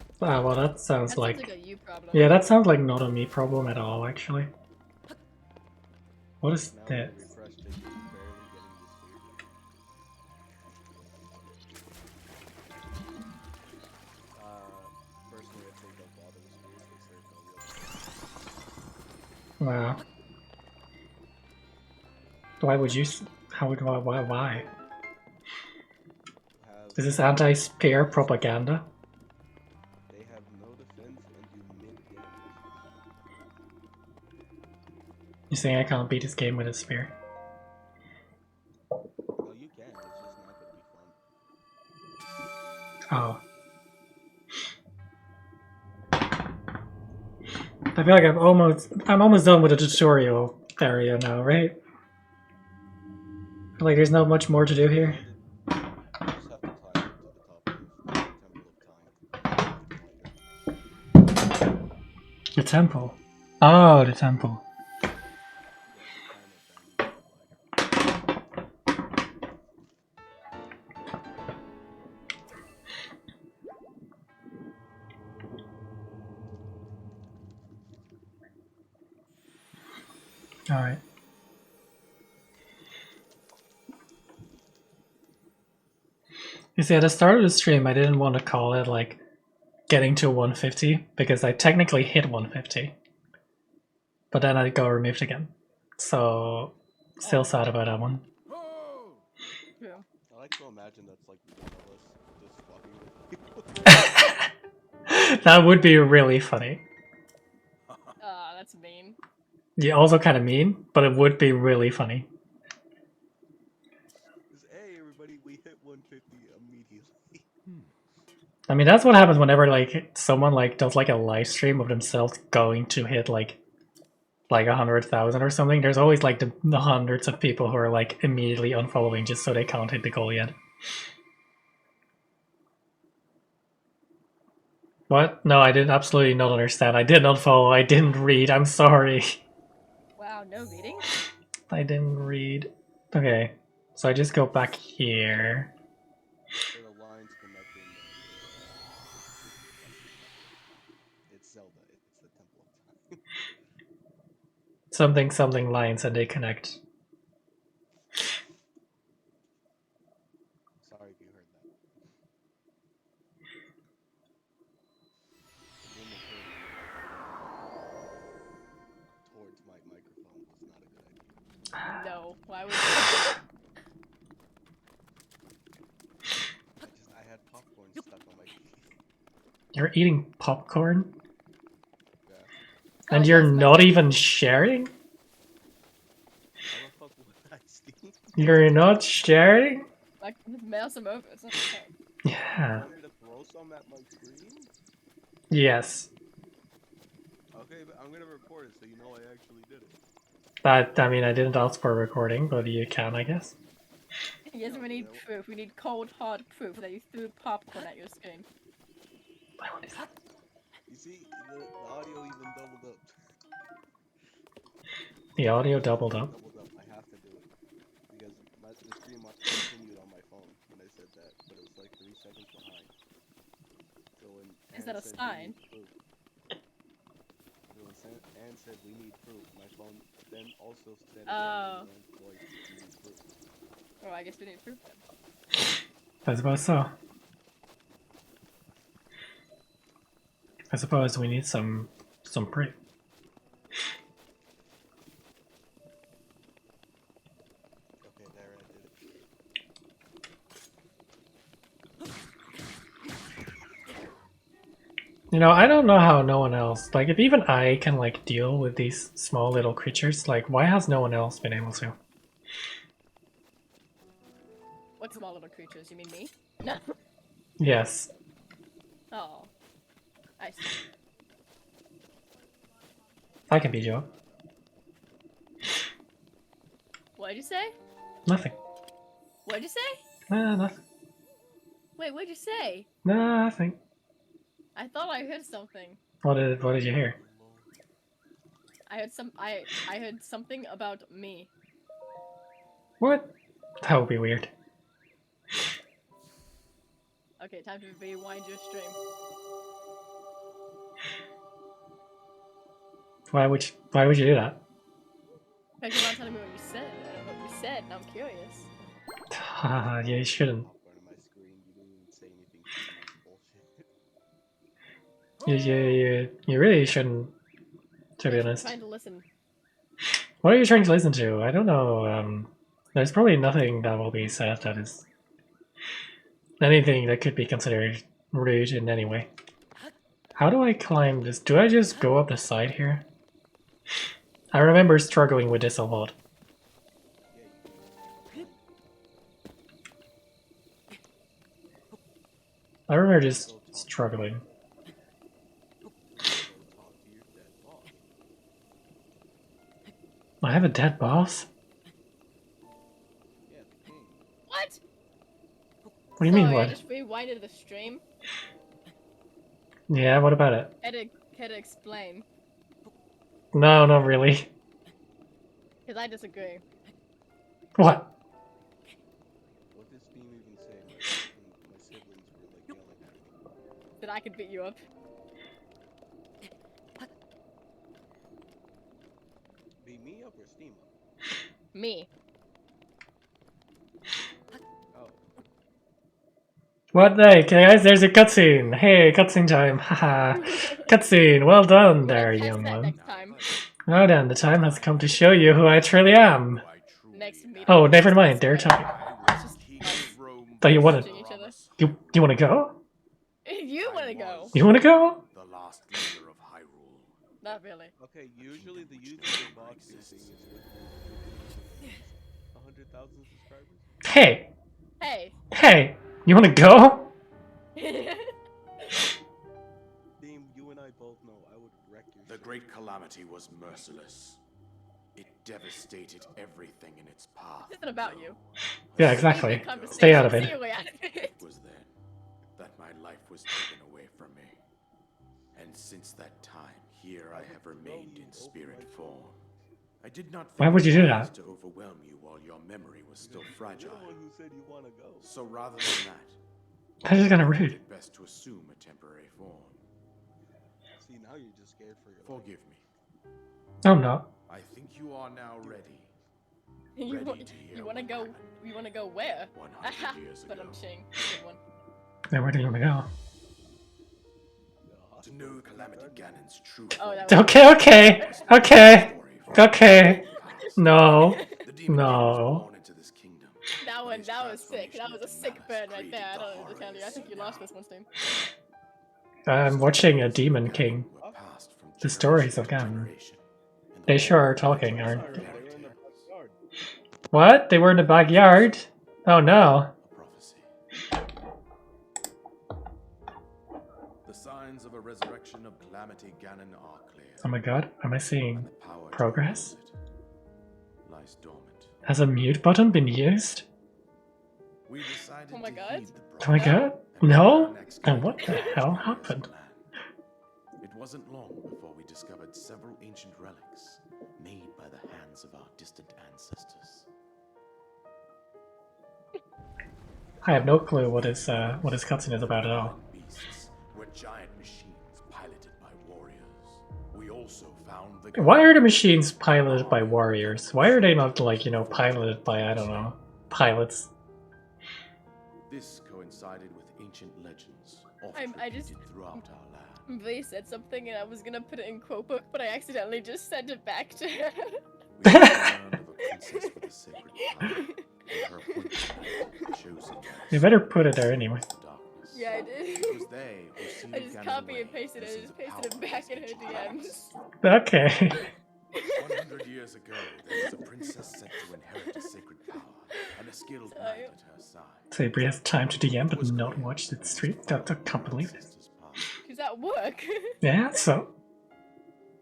refresh. Ah, well that sounds That like... sounds like a you problem. Yeah, that sounds like not a me problem at all, actually. What is Now when I this? refresh, they keep barely getting the spear. Personally, I think they'll bother with spears because there's no real Wow. Why would you... How would... Why? have, Is this anti-spear propaganda? they have no defense and do mid damage. You saying I can't beat this game with a spear? No, you can, it's just not gonna be fun. Oh. I feel like I'm almost done with the tutorial area now, right? Like there's not much more to do here. You just have to climb up to the top of the Temple of Time. The temple. Oh, the temple. Alright. You see, at the start of the stream, I didn't want to call it like getting to 150 because I technically hit 150. But then I got removed again. So, still sad about that one. Yeah. I like to imagine that's like one of us just fucking with people. That would be really funny. That's mean. Yeah, also kind of mean, but it would be really funny. Hey everybody, we hit 150 immediately. I mean, that's what happens whenever like someone like does like a live stream of themselves going to hit like 100,000 or something. There's always like the hundreds of people who are like immediately unfollowing just so they can't hit the goal yet. What? No, I didn't absolutely not understand. I did not follow. I didn't read. I'm sorry. Wow, no reading? I didn't read. Okay, so I just go back here. There are lines connecting it's Zelda. It's the Temple of Time. Something lines and they connect. Sorry if you heard that. Zoom towards my microphone was not a good idea. No, why would I had popcorn stuck on my teeth. You're eating popcorn? Yeah. And Oh, you're yes, not even sharing? How the fuck would I, Steve? You're not sharing? like mail some over? It's not okay. Yeah. You want me to throw some at my screen? Yes. Okay, but I'm gonna record it so you know I actually did it. But, I mean, I didn't ask for a recording, but you can, I guess. Yes, we need proof. We need cold, hard proof that you threw popcorn at your screen. What is that? You see, the audio even doubled up. The audio doubled up. Doubled up. I have to do it because the stream continued on my phone when I said that, but it was like 3 seconds behind. So when Is Anne that a said, sign? "We need proof," so when Anne said we need proof, my phone then also said Oh. in Anne's voice, we need proof. Oh, I guess we need proof then. I suppose so. I suppose we need some proof. Okay, there I did it. You know, I don't know how no one else, like, if even I can, like, deal with these small little creatures, like, why has no one else been able to? What small little creatures? You mean me? No. Yes. Oh. I see. I can beat you up. What'd you say? Nothing. What'd you say? Nah, nothing. Wait, what'd you say? Nothing. I thought I heard something. What did you hear? I heard something about me. What? That would be weird. Okay, time to rewind your stream. Why would you do that? Because you're not telling me what you said. I don't know what you said, and I'm curious. Yeah, you shouldn't. Popcorn on my screen, you didn't even say anything. Bullshit. You really shouldn't, to be I'm honest. trying to listen. What are you trying to listen to? I don't know. There's probably nothing that will be said that is anything that could be considered rude in any way. How do I climb this? Do I just go up the side here? I remember struggling with this a lot. I remember just struggling. I have a dead boss? What? What do you mean, Sorry, I what? just rewinded the stream. Yeah, what about it? Had to explain. No, not really. Because I disagree. What? What did Steam even say? My siblings were like yelling at me. That I could beat you up. Beat me up or Steam up? Me. Oh. What? Hey, guys, there's a cutscene! Hey, cutscene time! Haha! Cutscene! Well done there, Catch young that one. next time. Now then, the time has come to show you who I truly am. Next meeting. Oh, never mind, they're talking. Let's just So you wanna... touching each other. You wanna go? You wanna go? You wanna go? The last leader of Hyrule. Not really. Okay, usually the YouTuber boxing thing is with 100,000 subscribers. Hey! Hey. Hey! You wanna go? calamity was merciless. It devastated everything in its path. This isn't about you. Yeah, exactly. Leave the conversation. Stay out of See it. your way out of it. It was then that my life was taken away from me. And since that time, here I have remained in spirit form. I did not think Why would you do it that? wise to overwhelm you while your memory was still fragile. You're the one who said you want to go. So rather than that, That's just kind of I thought rude. it best to assume a temporary form. See, now you're just scared for your life. Forgive me. Oh no. I think you are now ready. You Ready want to hear you want to what go? happened You want to go where? 100 years But ago. I'm saying, good one. Then where do you want to go? To know Calamity Ganon's true Oh, that form. was Okay. Okay. No. The demon No. king was born into this kingdom. that but one. his That was sick. That transformation was a into sick malice burn right there. I created don't the know what to tell you. I think you horrors lost this one, Steam. I'm watching a Demon King. Were passed from The stories of generation to Ganon. generation in the They sure are world of talking, legends aren't and They fairy were in the tales. backyard. What? They were in the backyard? Oh no. A prophecy. The signs of a resurrection of Calamity Ganon are clear. Oh my god. Am I and seeing the power to progress? oppose it lies dormant. Has a mute button been used? We decided Oh my to God. heed the Oh my prophecy god. and No? began And what the excavating hell areas of happened? the land. It wasn't long before we discovered several ancient relics made by the hands of our distant ancestors. I have no clue what his cutscene is about at all. Divine beasts were giant machines piloted by warriors. We also found the Why are the machines piloted by warriors? Why are they not, like, you know, piloted by, I don't know, pilots? This coincided with ancient legends, oft I just- repeated throughout our land. They said something and I was gonna put it in quote book, but I accidentally just sent it back to her. We learned of a princess with a sacred power, and her appointed knight, chosen by the You better spirit put it there anyway. of darkness. Yeah, I did. It was they who sealed I just Ganon copy away and pasted it. I using just the pasted it power back of in her his ancient DMs. relics. Okay. 100 years ago, there was a princess set to inherit a sacred power, and a skilled knight at her side. Sabre has time to DM but not watch the stream. I can't believe it. Ancestors' path. She's at work. Yeah, so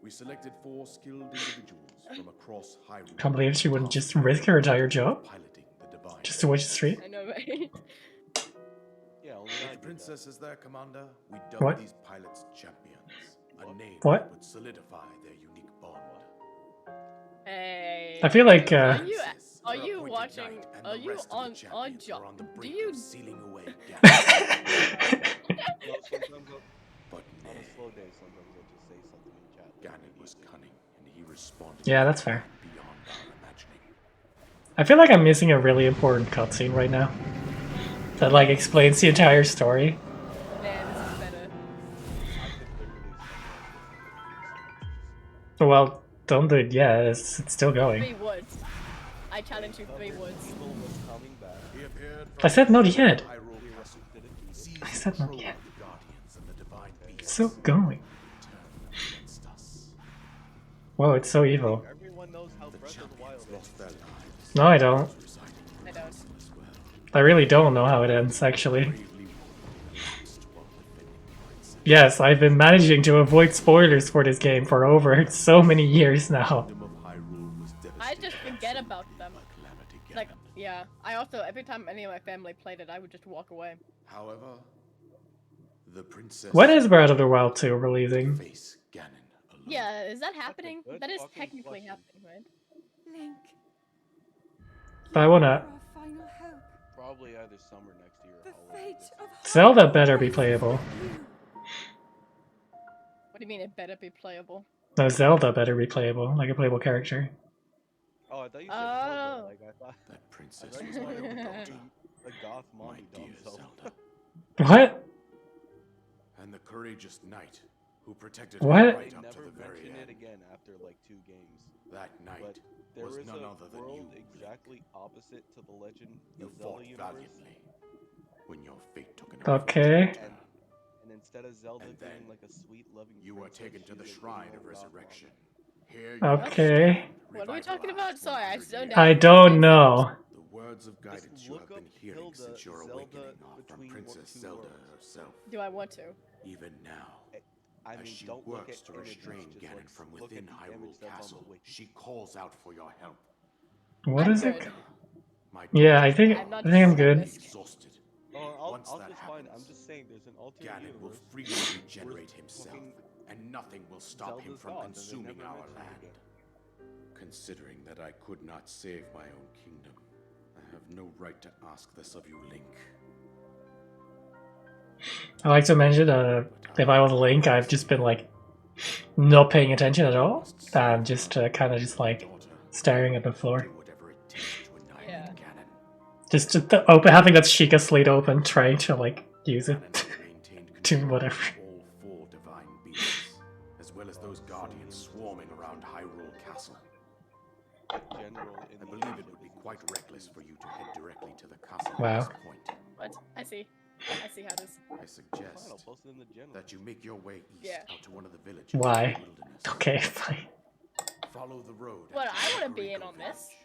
We selected 4 skilled individuals from across Hyrule. can't believe she wouldn't just risk her entire job piloting the divine. just to watch the stream. I know, right? Yeah, only With I the did princess as their commander, we dubbed What? these pilots champions, a name What? that would solidify their unique bond. Hey. I feel like Are you Princess, are her you appointed watching? knight, and Are the you rest of the on champions job? were on the Do brink you? of sealing away Ganon. No, sometimes But on nay, a slow day, sometimes I'll just say something in chat. Ganon was cunning, and he responded. Yeah, that's fair. Beyond our imagining. I feel like I'm missing a really important cutscene right now. That like explains the entire story. Man, this is better. I could literally Well, don't do it yet, it's still going. 3 words. I challenge you 3 words. Evil was coming back. He appeared I said not yet. Hyrule Castle. He seized I said not control yet. of the Guardians and the divine beasts. It's still going. Turned against us. Whoa, it's so evil. Everyone knows how The Breath of the Wild champions is. lost their lives. No, I don't. Residing I in don't. Castle as well. I really don't know how it ends, actually. Bravely collapsed while defending the mindset. Yes, I've been managing to avoid spoilers for this game for over so many years now. Kingdom of Hyrule was I just devastated forget about them. by Calamity Ganon. Like, yeah. I also, every time any of my family played it, I would just walk away. However, the princess When is Breath of the Wild 2 releasing? face Ganon alone. Yeah, is that happening? good That is fucking technically question. happening, right? Link. I wanna... Our final hope. Probably either summer next year The or holiday fate this of year. Zelda better be playable. What do you mean it better be playable? No, Zelda better be playable, like a playable character. Oh, I thought you said Oh. Zelda. Like I thought. That I princess thought was you my said own it was daughter, a goth my mommy dear dumb Zelda. Zelda, What? and the courageous knight who protected What? her They right up to never the very mention it end. again after like 2 games. That But night there was is none a other than world you. Link. exactly opposite to the Legend You of fought Zelda universe. valiantly when your fate took an Okay. And instead of Zelda And being then like a sweet, loving You were princess, taken to the she's an shrine evil of goth resurrection. mommy. Here you Okay. What are we talking about? revitalized Sorry, I 100 zoned years. out. I don't know. The words of guidance you have look been up hearing Hilda since your Zelda awakening are from between Princess 2 Zelda worlds. herself. Do I want to? Even now, I As mean, she don't look works at to images, restrain just, Ganon like, from look at within the Hyrule image that's on Castle, the wiki. she calls out for your help. What I'm is it? good. My Yeah, I daughter's think I'm not I think I'm just good. Risk. exhausted. Oh, Once I'll that just find. I'm happens, just saying, there's an alternate Ganon will universe. freely regenerate himself, fucking and nothing will stop him Zelda's from gone, and they consuming never our mention it land. again. Considering that I could not save my own kingdom, I have no right to ask this of you, Link. I like to mention if I was Link, I've just been like not paying attention at all, and just kind of just like staring at the floor. Do whatever it takes to annihilate Yeah. Ganon. Just open, having that Sheikah slate open, trying to like use it. Ganon has maintained Do control whatever. of all 4 divine beasts, as well as those guardians swarming around Hyrule Castle. General in I the believe it Asia would be business quite is reckless for you to head directly to the castle Wow. at this point. What? I see. I see how it is. I Fine, I'll suggest post it in the general. that you make your way east Yeah. out to one of the villages Why? in the wilderness. Okay, fine. Follow the road. But until I wanna be in Kakariko on this. Village.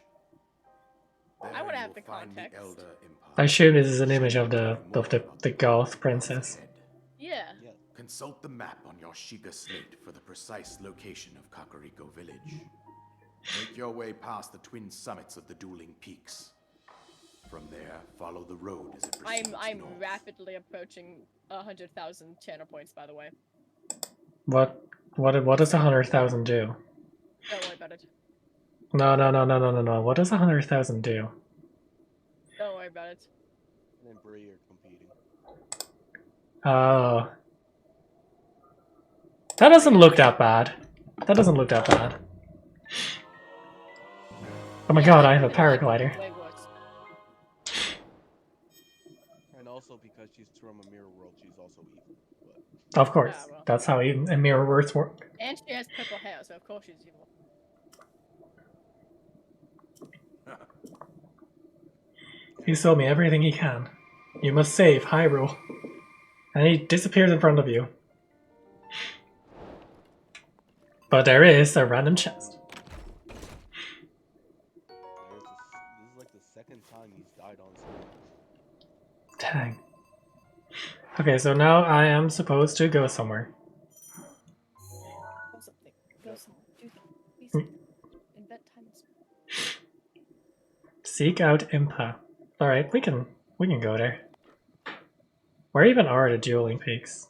There I wanna you have will the find context. Elder Empire. I assume this is an She image will of tell the you more about the the goth paths princess. ahead. Yeah. Yeah, Consult the map on your Sheikah slate for the precise location of Kakariko Village. Make your way past the twin summits of the dueling peaks. From there, follow the road as it proceeds I'm north. rapidly approaching 100,000 channel points, by the way. What does 100,000 do? Don't worry about it. No. What does 100,000 do? Don't worry about it. and then Brie are competing. Oh. That doesn't look that bad. That doesn't look that bad. Oh my Yeah, god, I I have a could've been paraglider. way worse. And also because she's from a mirror world, she's also evil. But Of course. Ah, well. That's how even mirror words work. And she has purple hair, so of course she's evil. He sold me everything he can. You must save Hyrule. And he disappears in front of you. But there is a random chest. this is like the second time he's died on screen. Dang. Okay, so now I am supposed to go somewhere. Go something. Go somewhere. Do things. Be Hmm. something. Invent time and space. Seek out Impa. Alright, we can go there. Where even are the dueling peaks?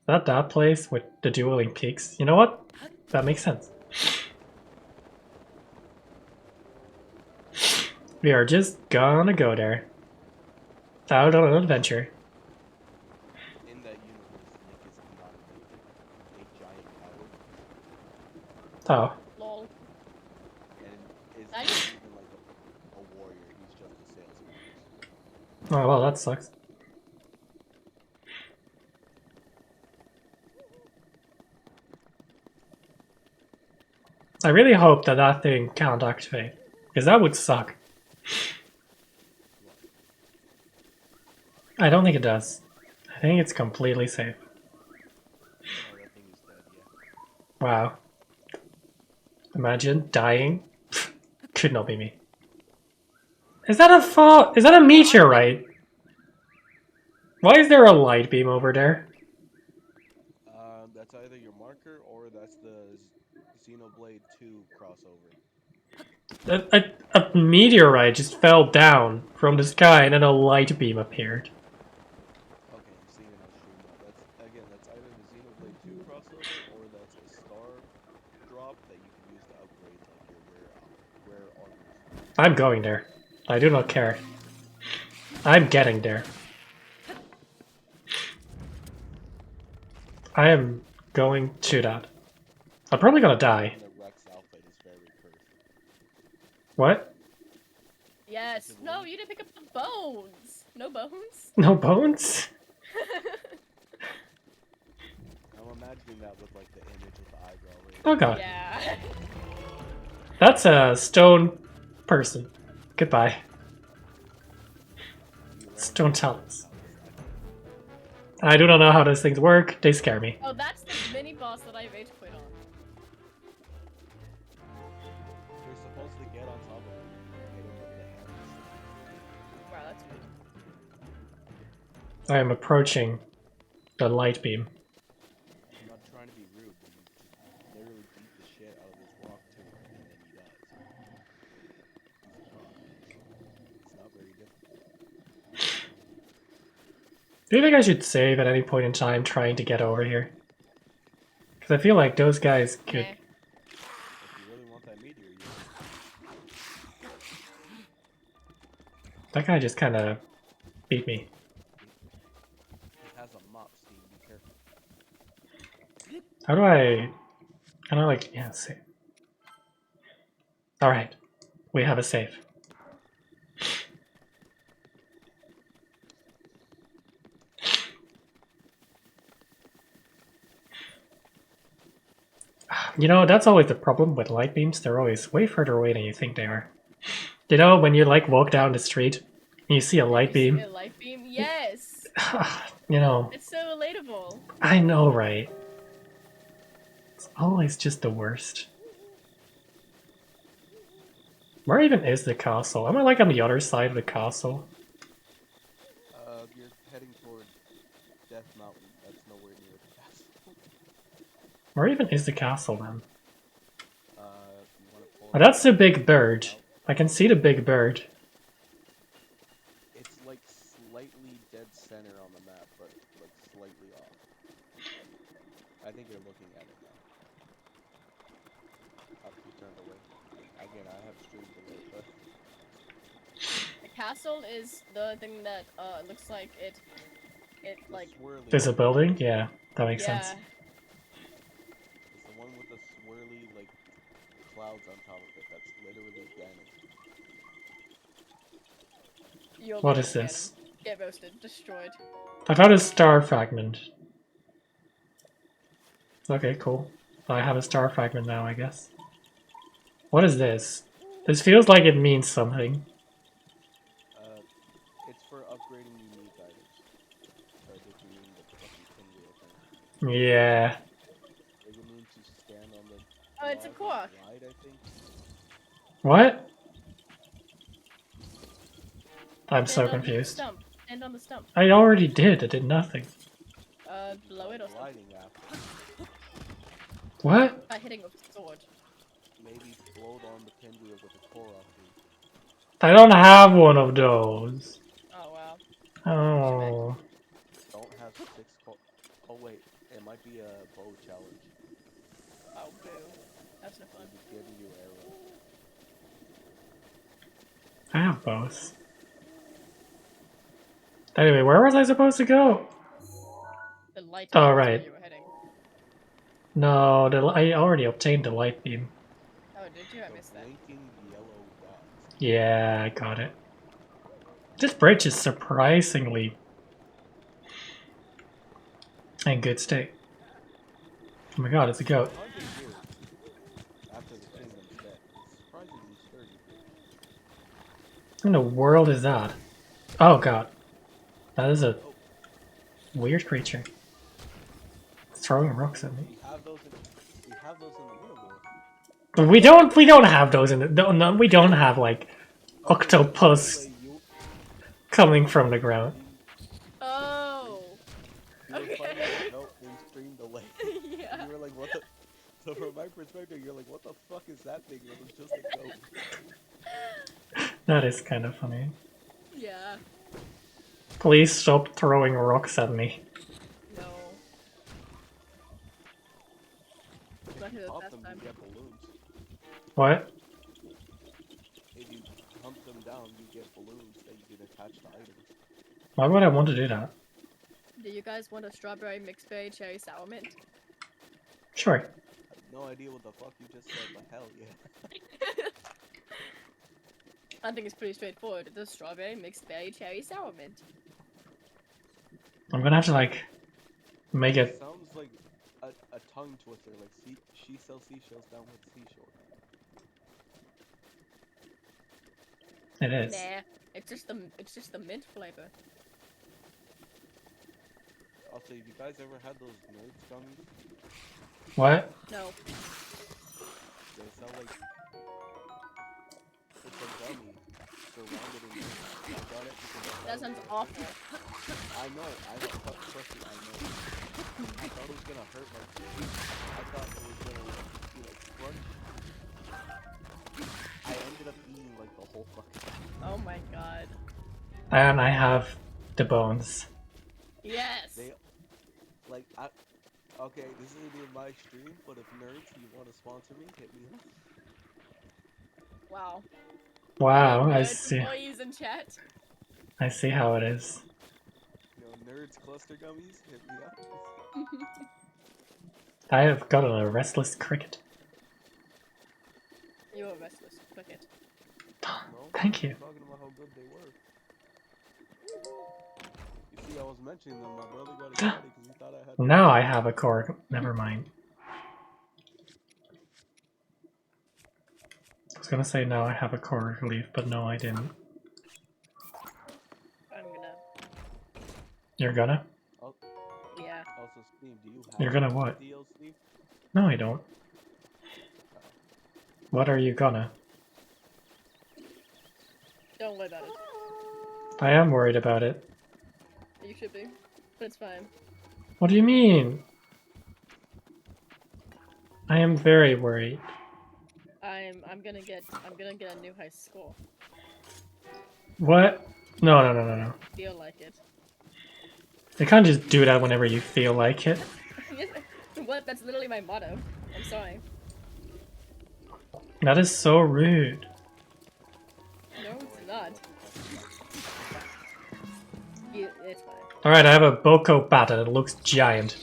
Is that place with the dueling peaks? You know what? That makes sense. We are just gonna go there. Out on an adventure. In that universe, Link is not a giant coward, Oh, Lol. and is I- not even like a warrior. He's just a salesman. oh well, that sucks. I really hope that thing can't activate, because that would suck. I don't think it does. I think it's completely safe. Oh, that thing is dead. Yeah. Wow. Imagine dying. Could not be me. Is that a fall? Is that a meteorite? Why is there a light beam over there? That's either your marker or that's the Xenoblade 2 crossover. A meteorite just fell down from the sky and then a light beam appeared. Okay, I'm seeing it on stream now. That's either the Xenoblade 2 crossover or that's a star drop that you can use to upgrade like your rare armors. I'm going there. I do not care. I'm getting there. I am going to that. I'm probably gonna die. And the Rex outfit is very cursed. What? Yes. No, you didn't pick up the bones. No bones. No bones? I'm imagining that with like the image with the eyebrow raise. Oh god. Yeah. That's a stone person. Goodbye. You ran Stone into talents. it. I do not know how those things work. They scare me. Oh, that's the mini boss that I rage quit on. You're supposed to get on top of it. Hit him with the hands. Wow, that's weird. I am approaching the light beam. I'm not trying to be Do you think I should save at any point in time trying to get over here? Because I feel like those guys could... Nah. If you really want that meteor, you That guy just kind of beat me. he has a mop, Steve. Be careful. How do I like... Yeah, save. Alright. We have a save. You know, that's always the problem with light beams. They're always way further away than you think they are. You know, when you like walk down the street and you see a light You see beam, a light beam? Yes! you know, It's so relatable. I know, right? It's always just the worst. Where even is the castle? Am I like on the other side of the castle? You're heading toward Death Mountain. That's nowhere near the castle. Where even is the castle then? You want to pull Oh, that's the big bird. I can see the big bird. It's like slightly dead center on the map, but like slightly off. I think you're looking at it now. After you turned away. Again, I have stream delay, but The castle is the thing that looks like it like swirly. There's a building? Yeah, that makes yeah. sense. It's the one with the swirly like clouds on top of it. That's literally Ganon. You'll What be is this? Get roasted, destroyed. I found a star fragment. Okay, cool. I have a star fragment now, I guess. What is this? This feels like it means something. It's for upgrading unique items. Or did you mean the fucking pinwheel thing? Yeah. Does it mean to stand on the Oh, it's a log clock. and glide, I think? What? I'm Stand so on the confused. stump. Stand on the stump. I already did. I did nothing. Blow it or something. Gliding after. What? By hitting with a sword. Maybe float on the pinwheel with a Korok root. I don't have one of those. Oh wow. Oh. Don't have 6 Oh wait, it might be a bow challenge. Oh boo. That's no fun. I'll be giving you arrows. I have both. Anyway, where was I supposed to go? The light Oh, beam is where right. you were heading. No, I already obtained the light beam. Oh, did you? I The missed that. blinking yellow dots. Yeah, I got it. This bridge is surprisingly in good state. Oh my god, it's a goat. 100 years after the kingdom's death. It's surprisingly sturdy. What in the world is that? Oh god. That is a weird creature. It's throwing rocks at me. We have those in the Winter War. We don't have those in the no, we don't have like octopus coming from the ground. Oh. You were Okay. funny as hell in stream delay. Yeah. You were like, what the... So from my perspective, you're like, what the fuck is that thing? It was just a goat. That is kind of funny. Yeah. Please stop throwing rocks at me. No. Not here Pop that them, time. you get balloons. What? If you hump them down, you get balloons that you can attach to items. Why would I want to do that? Do you guys want a strawberry mixed berry cherry sour mint? Sure. I have no idea what the fuck you just said, but hell yeah. I think it's pretty straightforward. It's a strawberry mixed berry cherry sour mint. I'm gonna have to like make it. Sounds like a tongue twister, like she sells seashells down with seashore. It is. Nah, it's just the mint flavor. Also, have you guys ever had those nerds gummies? What? No. They sound like it's a gummy surrounded in I got it because I That thought sounds awful. I know, trust me, I know. I thought it was gonna hurt my face. I thought it was gonna be like crunch. I ended up eating like the whole fucking thing. Oh my god. And I have the bones. Yes. They like okay, this isn't even my stream, but if nerds you want to sponsor me, hit me up. Wow. Wow, I Nerds see. employees in chat. I see how it is. Nerds cluster gummies, hit me up. I have got a restless cricket. You're a restless cricket. Well, Thank you. I'm talking about how good they were. You see, I was mentioning them. My brother got excited because he thought I had. Now I have a core. Never mind. I was gonna say now I have a core leaf, but no, I didn't. I'm gonna. You're gonna? Yeah. Also, Steve, do you have You're gonna what? DLC? No, I don't. What are you gonna? Don't worry about it. I am worried about it. You should be. But it's fine. What do you mean? I am very worried. I'm gonna get a new high score. What? No. Feel like it. You can't just do that whenever you feel like it. What? That's literally my motto. I'm sorry. That is so rude. No, it's not. It's fine. Alright, I have a Boko bat and it looks giant.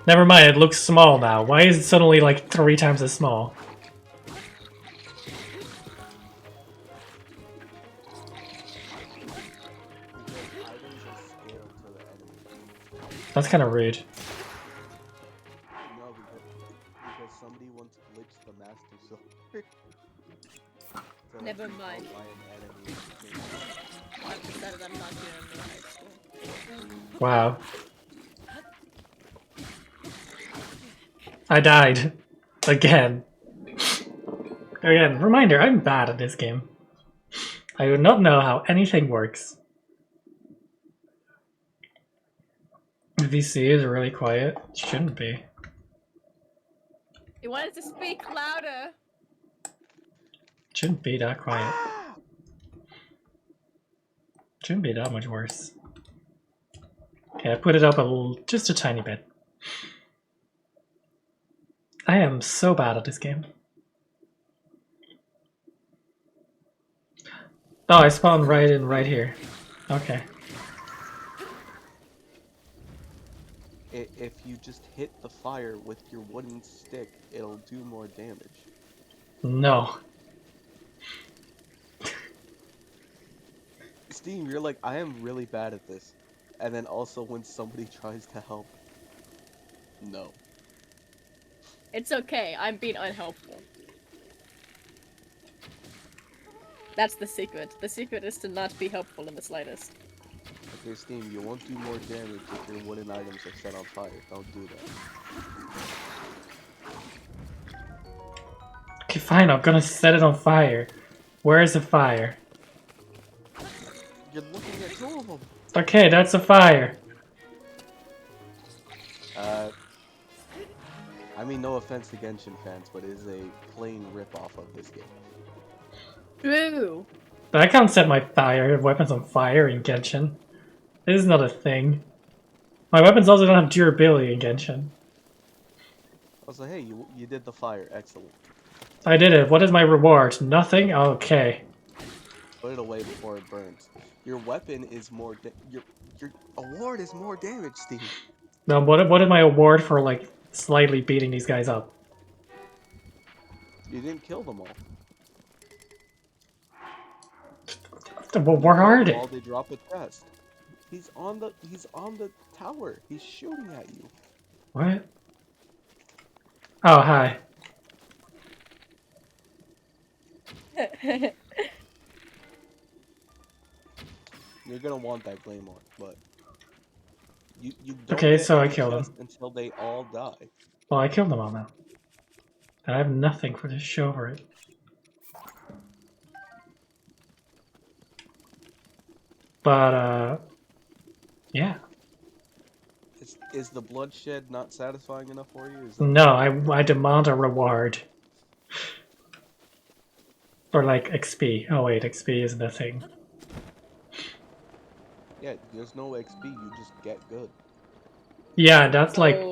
Never mind, it looks small now. Why is it suddenly like 3 times as small? That's kind of rude. No, because somebody once glitched the master sword. So Never like, mind. by an enemy. I've decided I'm not doing the high school. Wow. I died. Again. Again, reminder, I'm bad at this game. I do not know how anything works. The VC is really quiet. It shouldn't be. You wanted to speak louder. It shouldn't be that quiet. It shouldn't be that much worse. Okay, I put it up a little, just a tiny bit. I am so bad at this game. Oh, I spawned right here. Okay. If you just hit the fire with your wooden stick, it'll do more damage. No. Steve, you're like, I am really bad at this. And then also when somebody tries to help, no. It's okay. I'm being unhelpful. That's the secret. The secret is to not be helpful in the slightest. Okay, Steam, you won't do more damage if your wooden items are set on fire. Don't do that. Okay, fine, I'm gonna set it on fire. Where is the fire? You're looking at 2 of them! Okay, that's a fire. I mean, no offense to Genshin fans, but it is a plain rip-off of this game. True. But I can't set my fire weapons on fire in Genshin. This is not a thing. My weapons also don't have durability in Genshin. I was like, hey, you did the fire. Excellent. I did it. What is my reward? Nothing? Okay. Put it away before it burns. Your weapon is more your award is more damage, Steve. No, what is my award for, like, slightly beating these guys up? You didn't kill them all. Well, where are they? All they drop a chest. He's on the tower. He's shooting at you. What? Oh, hi. You're gonna want that claymore, but you don't Okay, get so I any killed him. chest until they all die. Well, I killed them all now. And I have nothing for to show for it. But, yeah. Is the bloodshed not satisfying enough for you? No, I demand a reward. Or like XP. Oh wait, XP isn't a thing. Yeah, there's no XP. You just get good. Yeah, that's like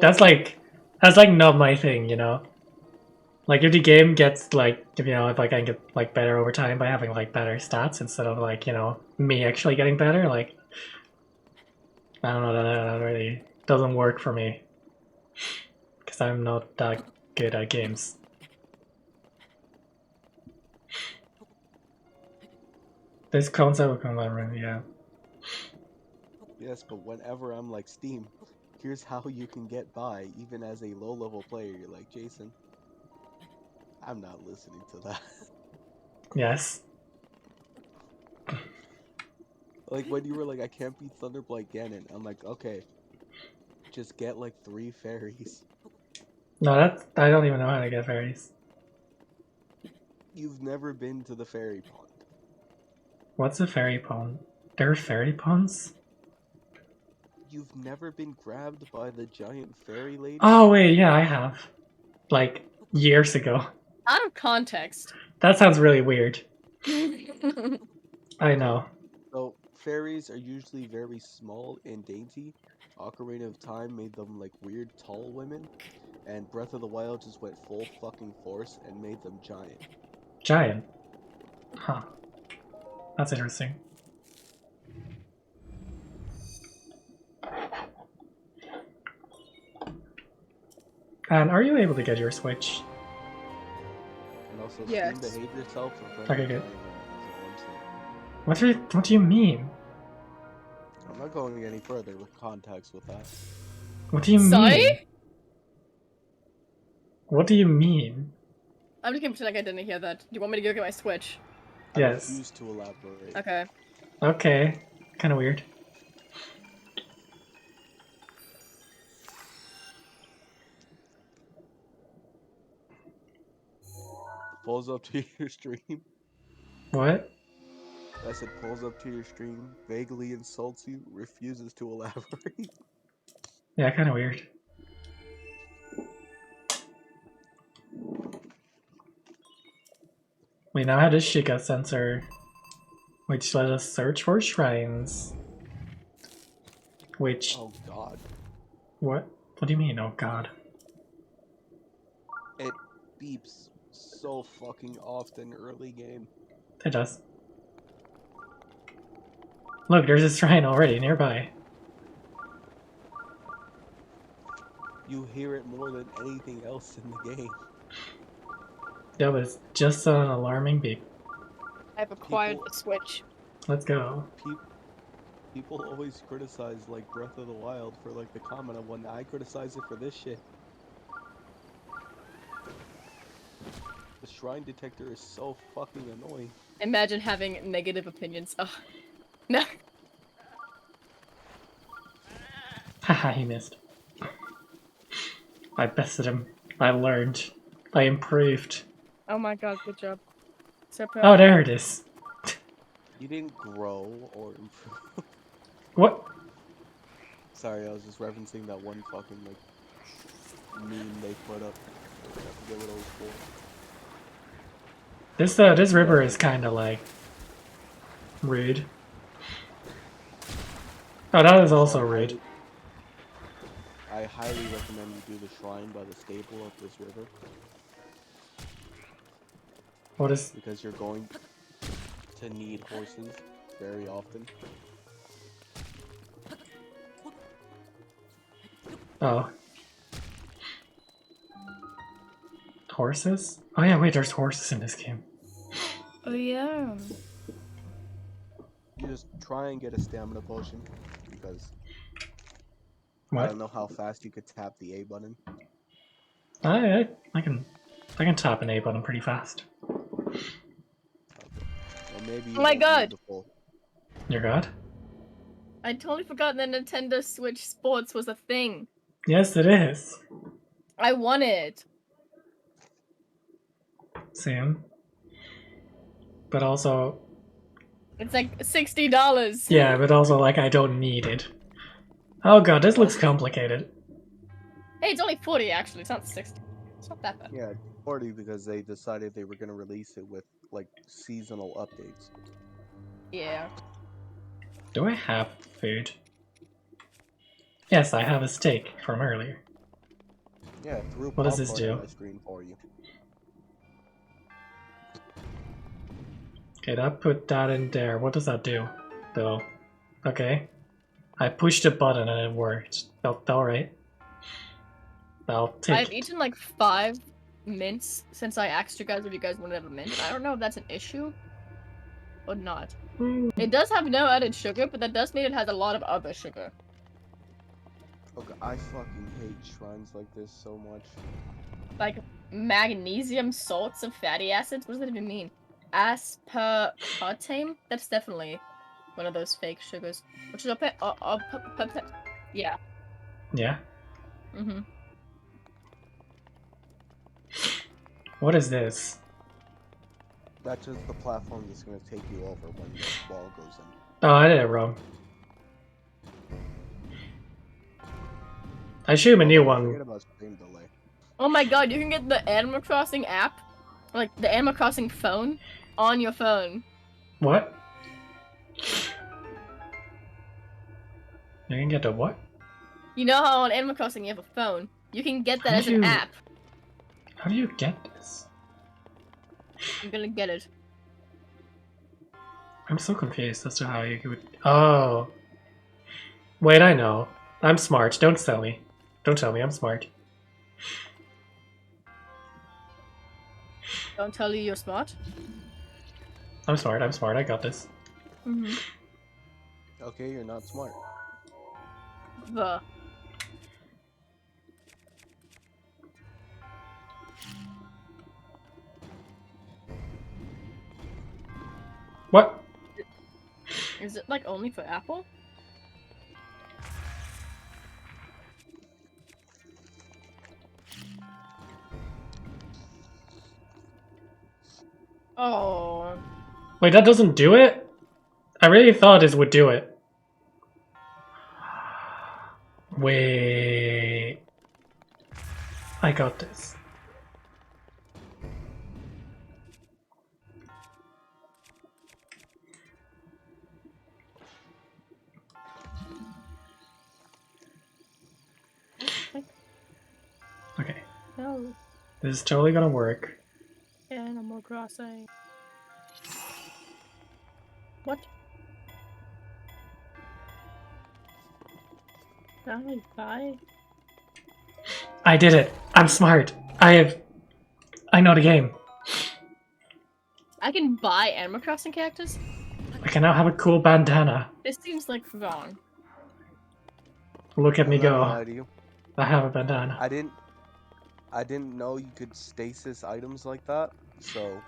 not my thing, you know. Like if the game gets like if you know if like I can get like better over time by having like better stats instead of like you know me actually getting better, like I don't know that really doesn't work for me because I'm not that good at games. This concept of combat room, yeah. Yes, but whenever I'm like Steam, here's how you can get by even as a low-level player. You're like, Jason, I'm not listening to that. Yes. Like when you were like, I can't beat Thunderblight Ganon. I'm like, okay, just get like 3 fairies. No, that's I don't even know how to get fairies. You've never been to the fairy pond. What's a fairy pond? There are fairy ponds? You've never been grabbed by the giant fairy lady? Oh wait, yeah, I have. Like years ago. Out of context. That sounds really weird. I know. So, fairies are usually very small and dainty. Ocarina of Time made them like weird tall women. And Breath of the Wild just went full fucking force and made them giant. Giant. Huh. That's interesting. And are you able to get your Switch? And also, Yes. Steam, behave yourself in front Okay, of good. giant women. That's all I'm saying. What do you mean? I'm not going any further with context with that. What do you mean? Sorry? What do you mean? I'm just gonna pretend like I didn't hear that. Do you want me to go get my Switch? I Yes. refuse to elaborate. Okay. Okay. Kind of weird. Pulls up to your stream. What? I said pulls up to your stream, vaguely insults you, refuses to elaborate. Yeah, kind of weird. We now have a Shiga sensor, which let us search for shrines. Which Oh god. what? What do you mean? Oh God! It beeps so fucking often early game. It does. Look, there's a shrine already nearby. You hear it more than anything else in the game. That was just an alarming beep. I've acquired People- the Switch. Let's go. People always criticize like Breath of the Wild for like the comment of when I criticize it for this shit. The shrine detector is so fucking annoying. Imagine having negative opinions. Oh. No. Haha, he missed. I bested him. I learned. I improved. Oh my god, good job. So proud. Oh, there it is. You didn't grow or improve. What? Sorry, I was just referencing that one fucking like meme they put up. I forget what it was for. This river is kind of like rude. Oh, that is also rude. I highly recommend you do the shrine by the stable of this river What is? because you're going to need horses very often. Oh. Horses? Oh yeah, wait, there's horses in this game. Oh yeah. You just try and get a stamina potion because I What? don't know how fast you could tap the A button. I can tap an A button pretty fast. Or maybe you Oh my won't need god! the full. Your god? I totally forgot that Nintendo Switch Sports was a thing. Yes, it is. I want it. Same. But also, It's like $60. yeah, but also like I don't need it. Oh god, this looks complicated. Hey, it's only 40 actually. It's not 60. It's not that bad. Yeah, 40 because they decided they were going to release it with like seasonal updates. Yeah. Do I have food? Yes, I have a steak from earlier. Yeah, I threw What does this popcorn on do? my screen for you. Okay, that put that in there. What does that do? Though. Okay. I pushed a button and it worked. Felt alright. I'll take I've it. eaten like 5 mints since I asked you guys if you guys wanted to have a mint. I don't know if that's an issue or not. Mm, It does have no added sugar, but that does mean it has a lot of other sugar. Okay, I fucking hate shrines like this so much. Like magnesium salts of fatty acids. What does that even mean? Aspartame? That's definitely one of those fake sugars. Which is yeah. yeah. Mm-hmm. What is this? That's just the platform that's gonna take you over when the wall goes in. Oh, I did it wrong. I assume a new Forget one. about stream delay. Oh my god, you can get the Animal Crossing app, like the Animal Crossing phone, on your phone. What? You can get a what? You know how on Animal Crossing you have a phone? You can get that How as do an you- app. How do you get this? I'm gonna get it. I'm so confused as to how you would. Oh. Wait, I know. I'm smart. Don't tell me. Don't tell me I'm smart. Don't tell you you're smart. I'm smart. I'm smart. I got this. Mm-hmm. Okay, you're not smart. The. What? Is it like only for Apple? Oh. Wait, that doesn't do it? I really thought this would do it. Wait. I got this. Okay. No. This is totally gonna work. Animal Crossing. What? Bye. I did it. I'm smart. I know the game. I can buy Animal Crossing characters? I can now have a cool bandana. This seems like wrong. Look at me I'm not gonna lie go. to you. I have a bandana. I didn't know you could stasis items like that, so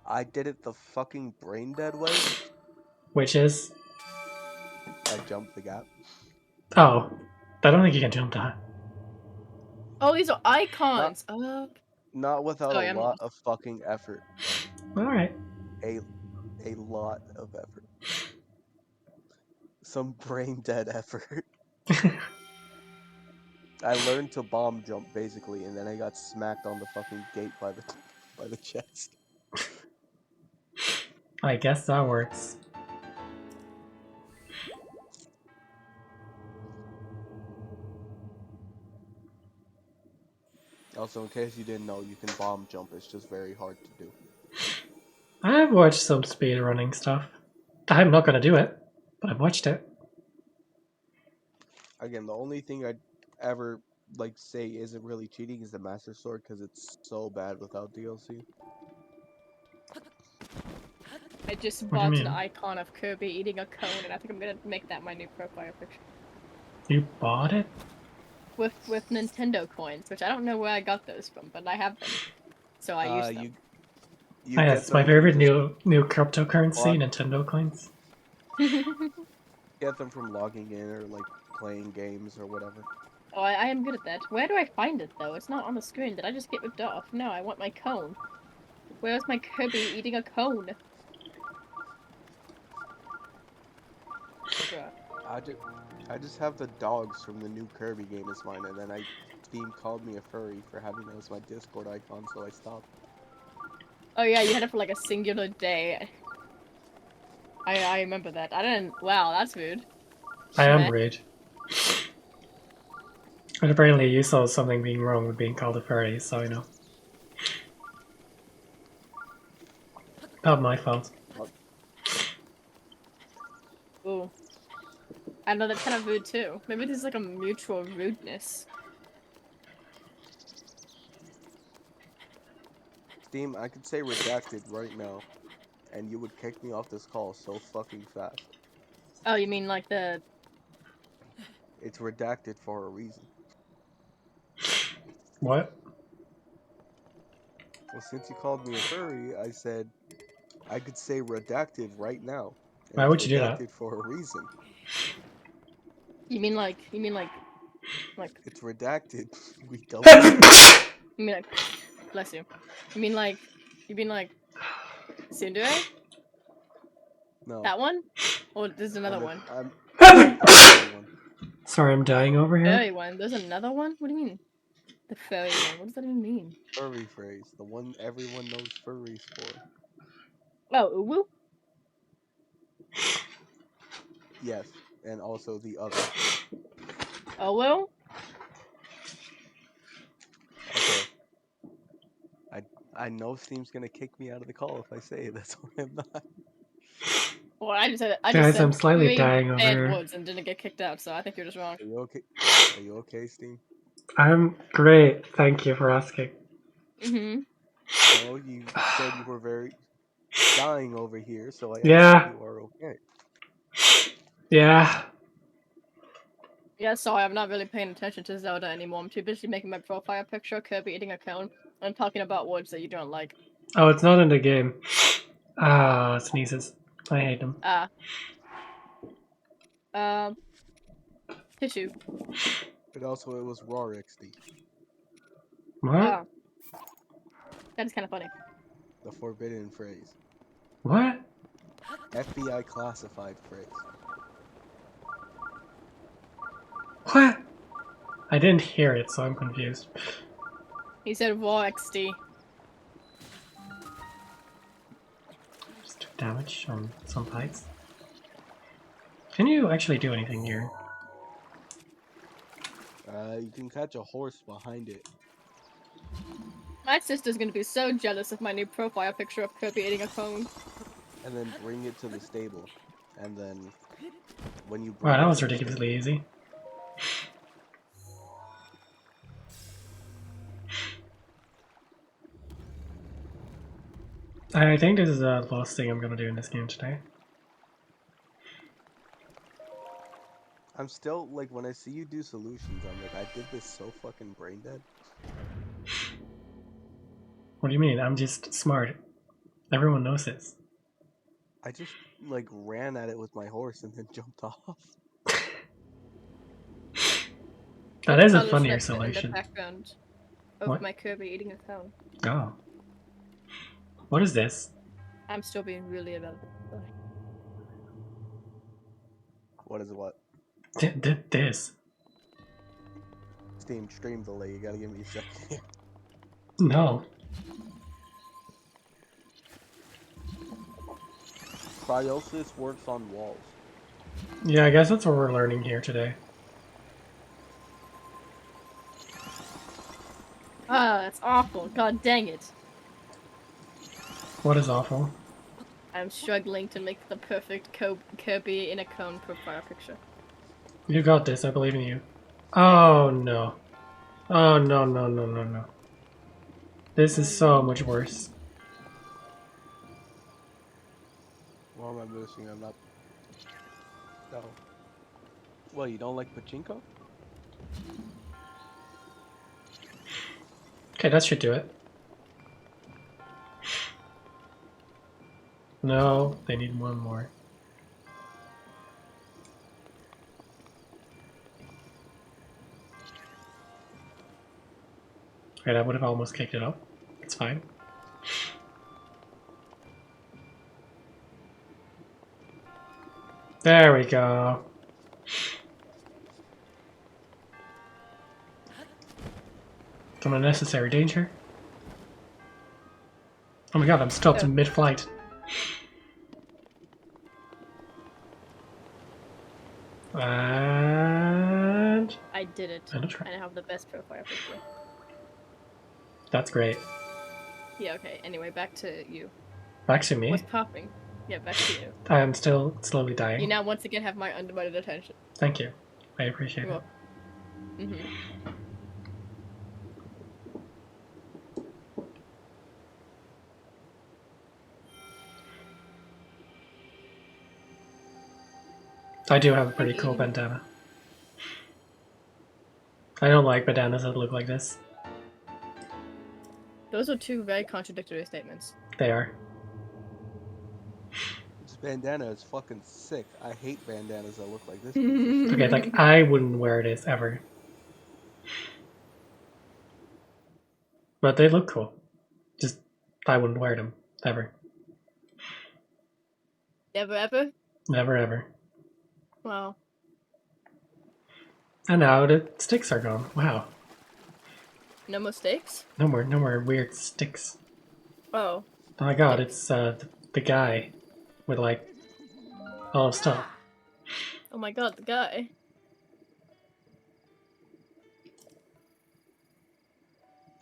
I did it the fucking brain dead way. Which is? I jumped the gap. Oh. I don't think you can jump that. Oh, these are icons. Not without Sorry, a I'm lot lost. of fucking effort. Alright. A lot of effort. Some brain dead effort. I learned to bomb jump basically, and then I got smacked on the fucking gate by the chest. I guess that works. Also, in case you didn't know, you can bomb jump. It's just very hard to do. I've watched some speedrunning stuff. I'm not gonna do it, but I've watched it. Again, the only thing I'd ever like say isn't really cheating is the Master Sword because it's so bad without DLC. I just What do you bought an mean? icon of Kirby eating a cone, and I think I'm gonna make that my new profile picture. You bought it? With Nintendo coins, which I don't know where I got those from, but I have them. So I use them. You Oh, yeah, get it's my them from favorite just new cryptocurrency, What? Nintendo coins. get them from logging in or like playing games or whatever. Oh, I am good at that. Where do I find it, though? It's not on the screen. Did I just get ripped off? No, I want my cone. Where's my Kirby eating a cone? Bruh. I just have the dogs from the new Kirby game as mine, and then Steam called me a furry for having that as my Discord icon, so I stopped. Oh yeah, you had it for like a singular day. I remember that. I didn't. Wow, that's rude. I am Schmidt. rude. And apparently you saw something being wrong with being called a furry, so you know. Not my fault. Ooh. I know that's kind of rude too. Maybe there's like a mutual rudeness. Steam, I could say redacted right now, and you would kick me off this call so fucking fast. Oh, you mean like the... It's redacted for a reason. What? Well, since you called me a furry, I said I could say redacted right now. And Why it's would you do that? redacted for a reason. You mean like... It's redacted. We don't. You mean like... Bless you. You mean like... Tsundere? No. That one? Or there's another I'm a- one? I'm furry one. Sorry, I'm dying over here. Furry one. There's another one? What do you mean? The furry one. What does that even mean? Furry phrase. The one everyone knows furries for. Oh, uwu? Yes. And also the other. Oh, well? Okay. I know Steam's gonna kick me out of the call if I say it. That's why I'm not. Well, I just said... I Guys, just said I'm slightly 3 dying over bad here. words and didn't get kicked out, so I think you're just wrong. Are you okay? Are you okay, Steam? I'm great, thank you for asking. Mm-hmm. No, you said you were very dying over here, so I asked Yeah. if you are okay. Yeah. Yeah, sorry, I'm not really paying attention to Zelda anymore. I'm too busy making my profile picture, Kirby eating a cone, and talking about words that you don't like. Oh, it's not in the game. Ah, sneezes. I hate them. Tissue. But also, it was raw XD, What? Oh. That is kind of funny. the forbidden phrase, What? FBI classified phrase. What? I didn't hear it, so I'm confused. He said raw XD. Just took damage on some pikes. Can you actually do anything here? You can catch a horse behind it. My sister's gonna be so jealous of my new profile picture of Kirby eating a cone. And then bring it to the stable. And then, when you Wow, bring that it was to the ridiculously easy. I think this is the last thing I'm gonna do in this game today. I'm still, like, when I see you do solutions, I'm like, I did this so fucking brain dead. What do you mean? I'm just smart. Everyone knows this. I just, like, ran at it with my horse and then jumped off. That is a Color funnier snippet in the solution. background of What? my Kirby eating a cone. Oh. What is this? I'm still being really irrelevant. What is what? This. Steam stream delay, you gotta give me a second. No. Cryosis works on walls. Yeah, I guess that's what we're learning here today. Ah, that's awful. God dang it. What is awful? I'm struggling to make the perfect Kirby in a cone profile picture. You got this, I believe in you. Oh no. Oh no, no, no, no, no. This is so much worse. What am I missing? I'm not... No. What, you don't like pachinko? Okay, that should do it. No, they need one more. Right, I would have almost kicked it up. It's fine. There we go. Some unnecessary danger. Oh my god, I'm stopped in mid-flight. I did it. And a try. And I have the best profile picture. That's great. Yeah, okay. Anyway, back to you. Back to me. What's popping? Yeah, back to you. I am still slowly dying. You now once again have my undivided attention. Thank you. I appreciate You're it. welcome. Mm-hmm. I do have a pretty cool bandana. I don't like bandanas that look like this. Those are two very contradictory statements. They are. This bandana is fucking sick. I hate bandanas that look like this. Okay, like, I wouldn't wear this ever. But they look cool. Just, I wouldn't wear them. Ever. Never ever? Never ever. Wow. And now the sticks are gone. Wow. No mistakes? No more weird sticks. Oh. Oh my god, it's the guy with like all of stuff. Oh my god, the guy.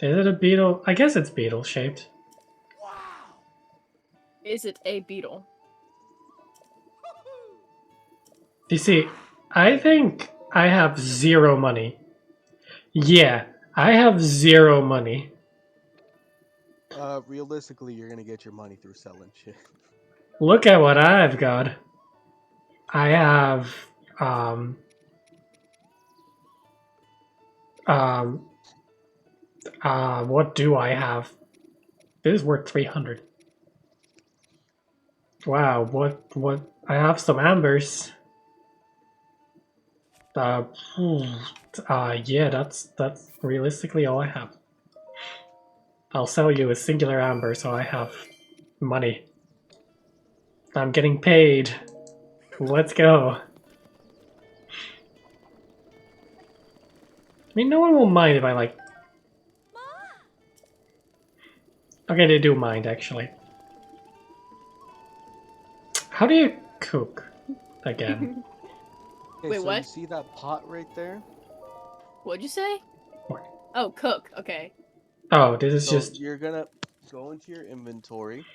Is it a beetle? I guess it's beetle shaped. Is it a beetle? You see, I think I have 0 money. Yeah, I have 0 money. Realistically, you're gonna get your money through selling shit. Look at what I've got. I have what do I have? This is worth 300. Wow, what I have some ambers. Yeah, that's realistically all I have. I'll sell you a singular amber so I have money. I'm getting paid. Let's go. I mean, no one will mind if I like... Okay, they do mind, actually. How do you cook again? Okay, Wait, so what? you see that pot right there? What'd you say? What? Oh, cook. Okay. Oh, this is So just... you're gonna go into your inventory,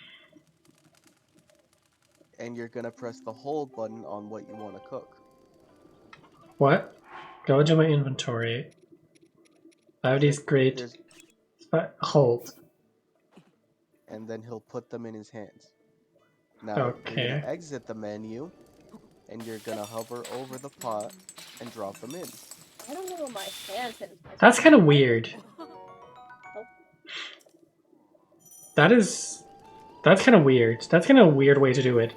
and you're gonna press the hold button on what you want to cook. What? Go into my inventory. I have these great... There's- Hold. and then he'll put them in his hands. Now, Okay. you're gonna exit the menu, and you're gonna hover over the pot and drop them in. I don't know what my hands in. That's kind of weird. That's kind of weird. That's kind of a weird way to do it.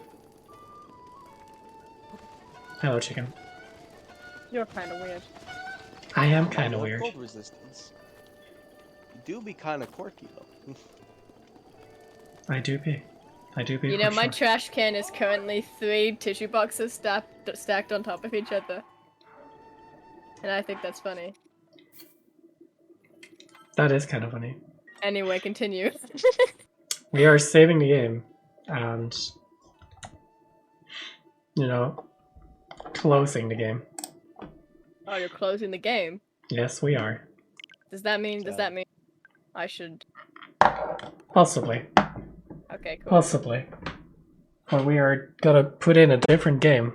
Hello, chicken. You're kind of weird. I am kind of You have weird. cold resistance. You do be kind of quirky though. I do be. You know, for my sure. trash can is currently 3 tissue boxes stacked on top of each other. And I think that's funny. That is kind of funny. Anyway, continue. We are saving the game, and you know, closing the game. Oh, you're closing the game. Yes, we are. Does that mean I should... Possibly. Okay, cool. Possibly. But we are gonna put in a different game.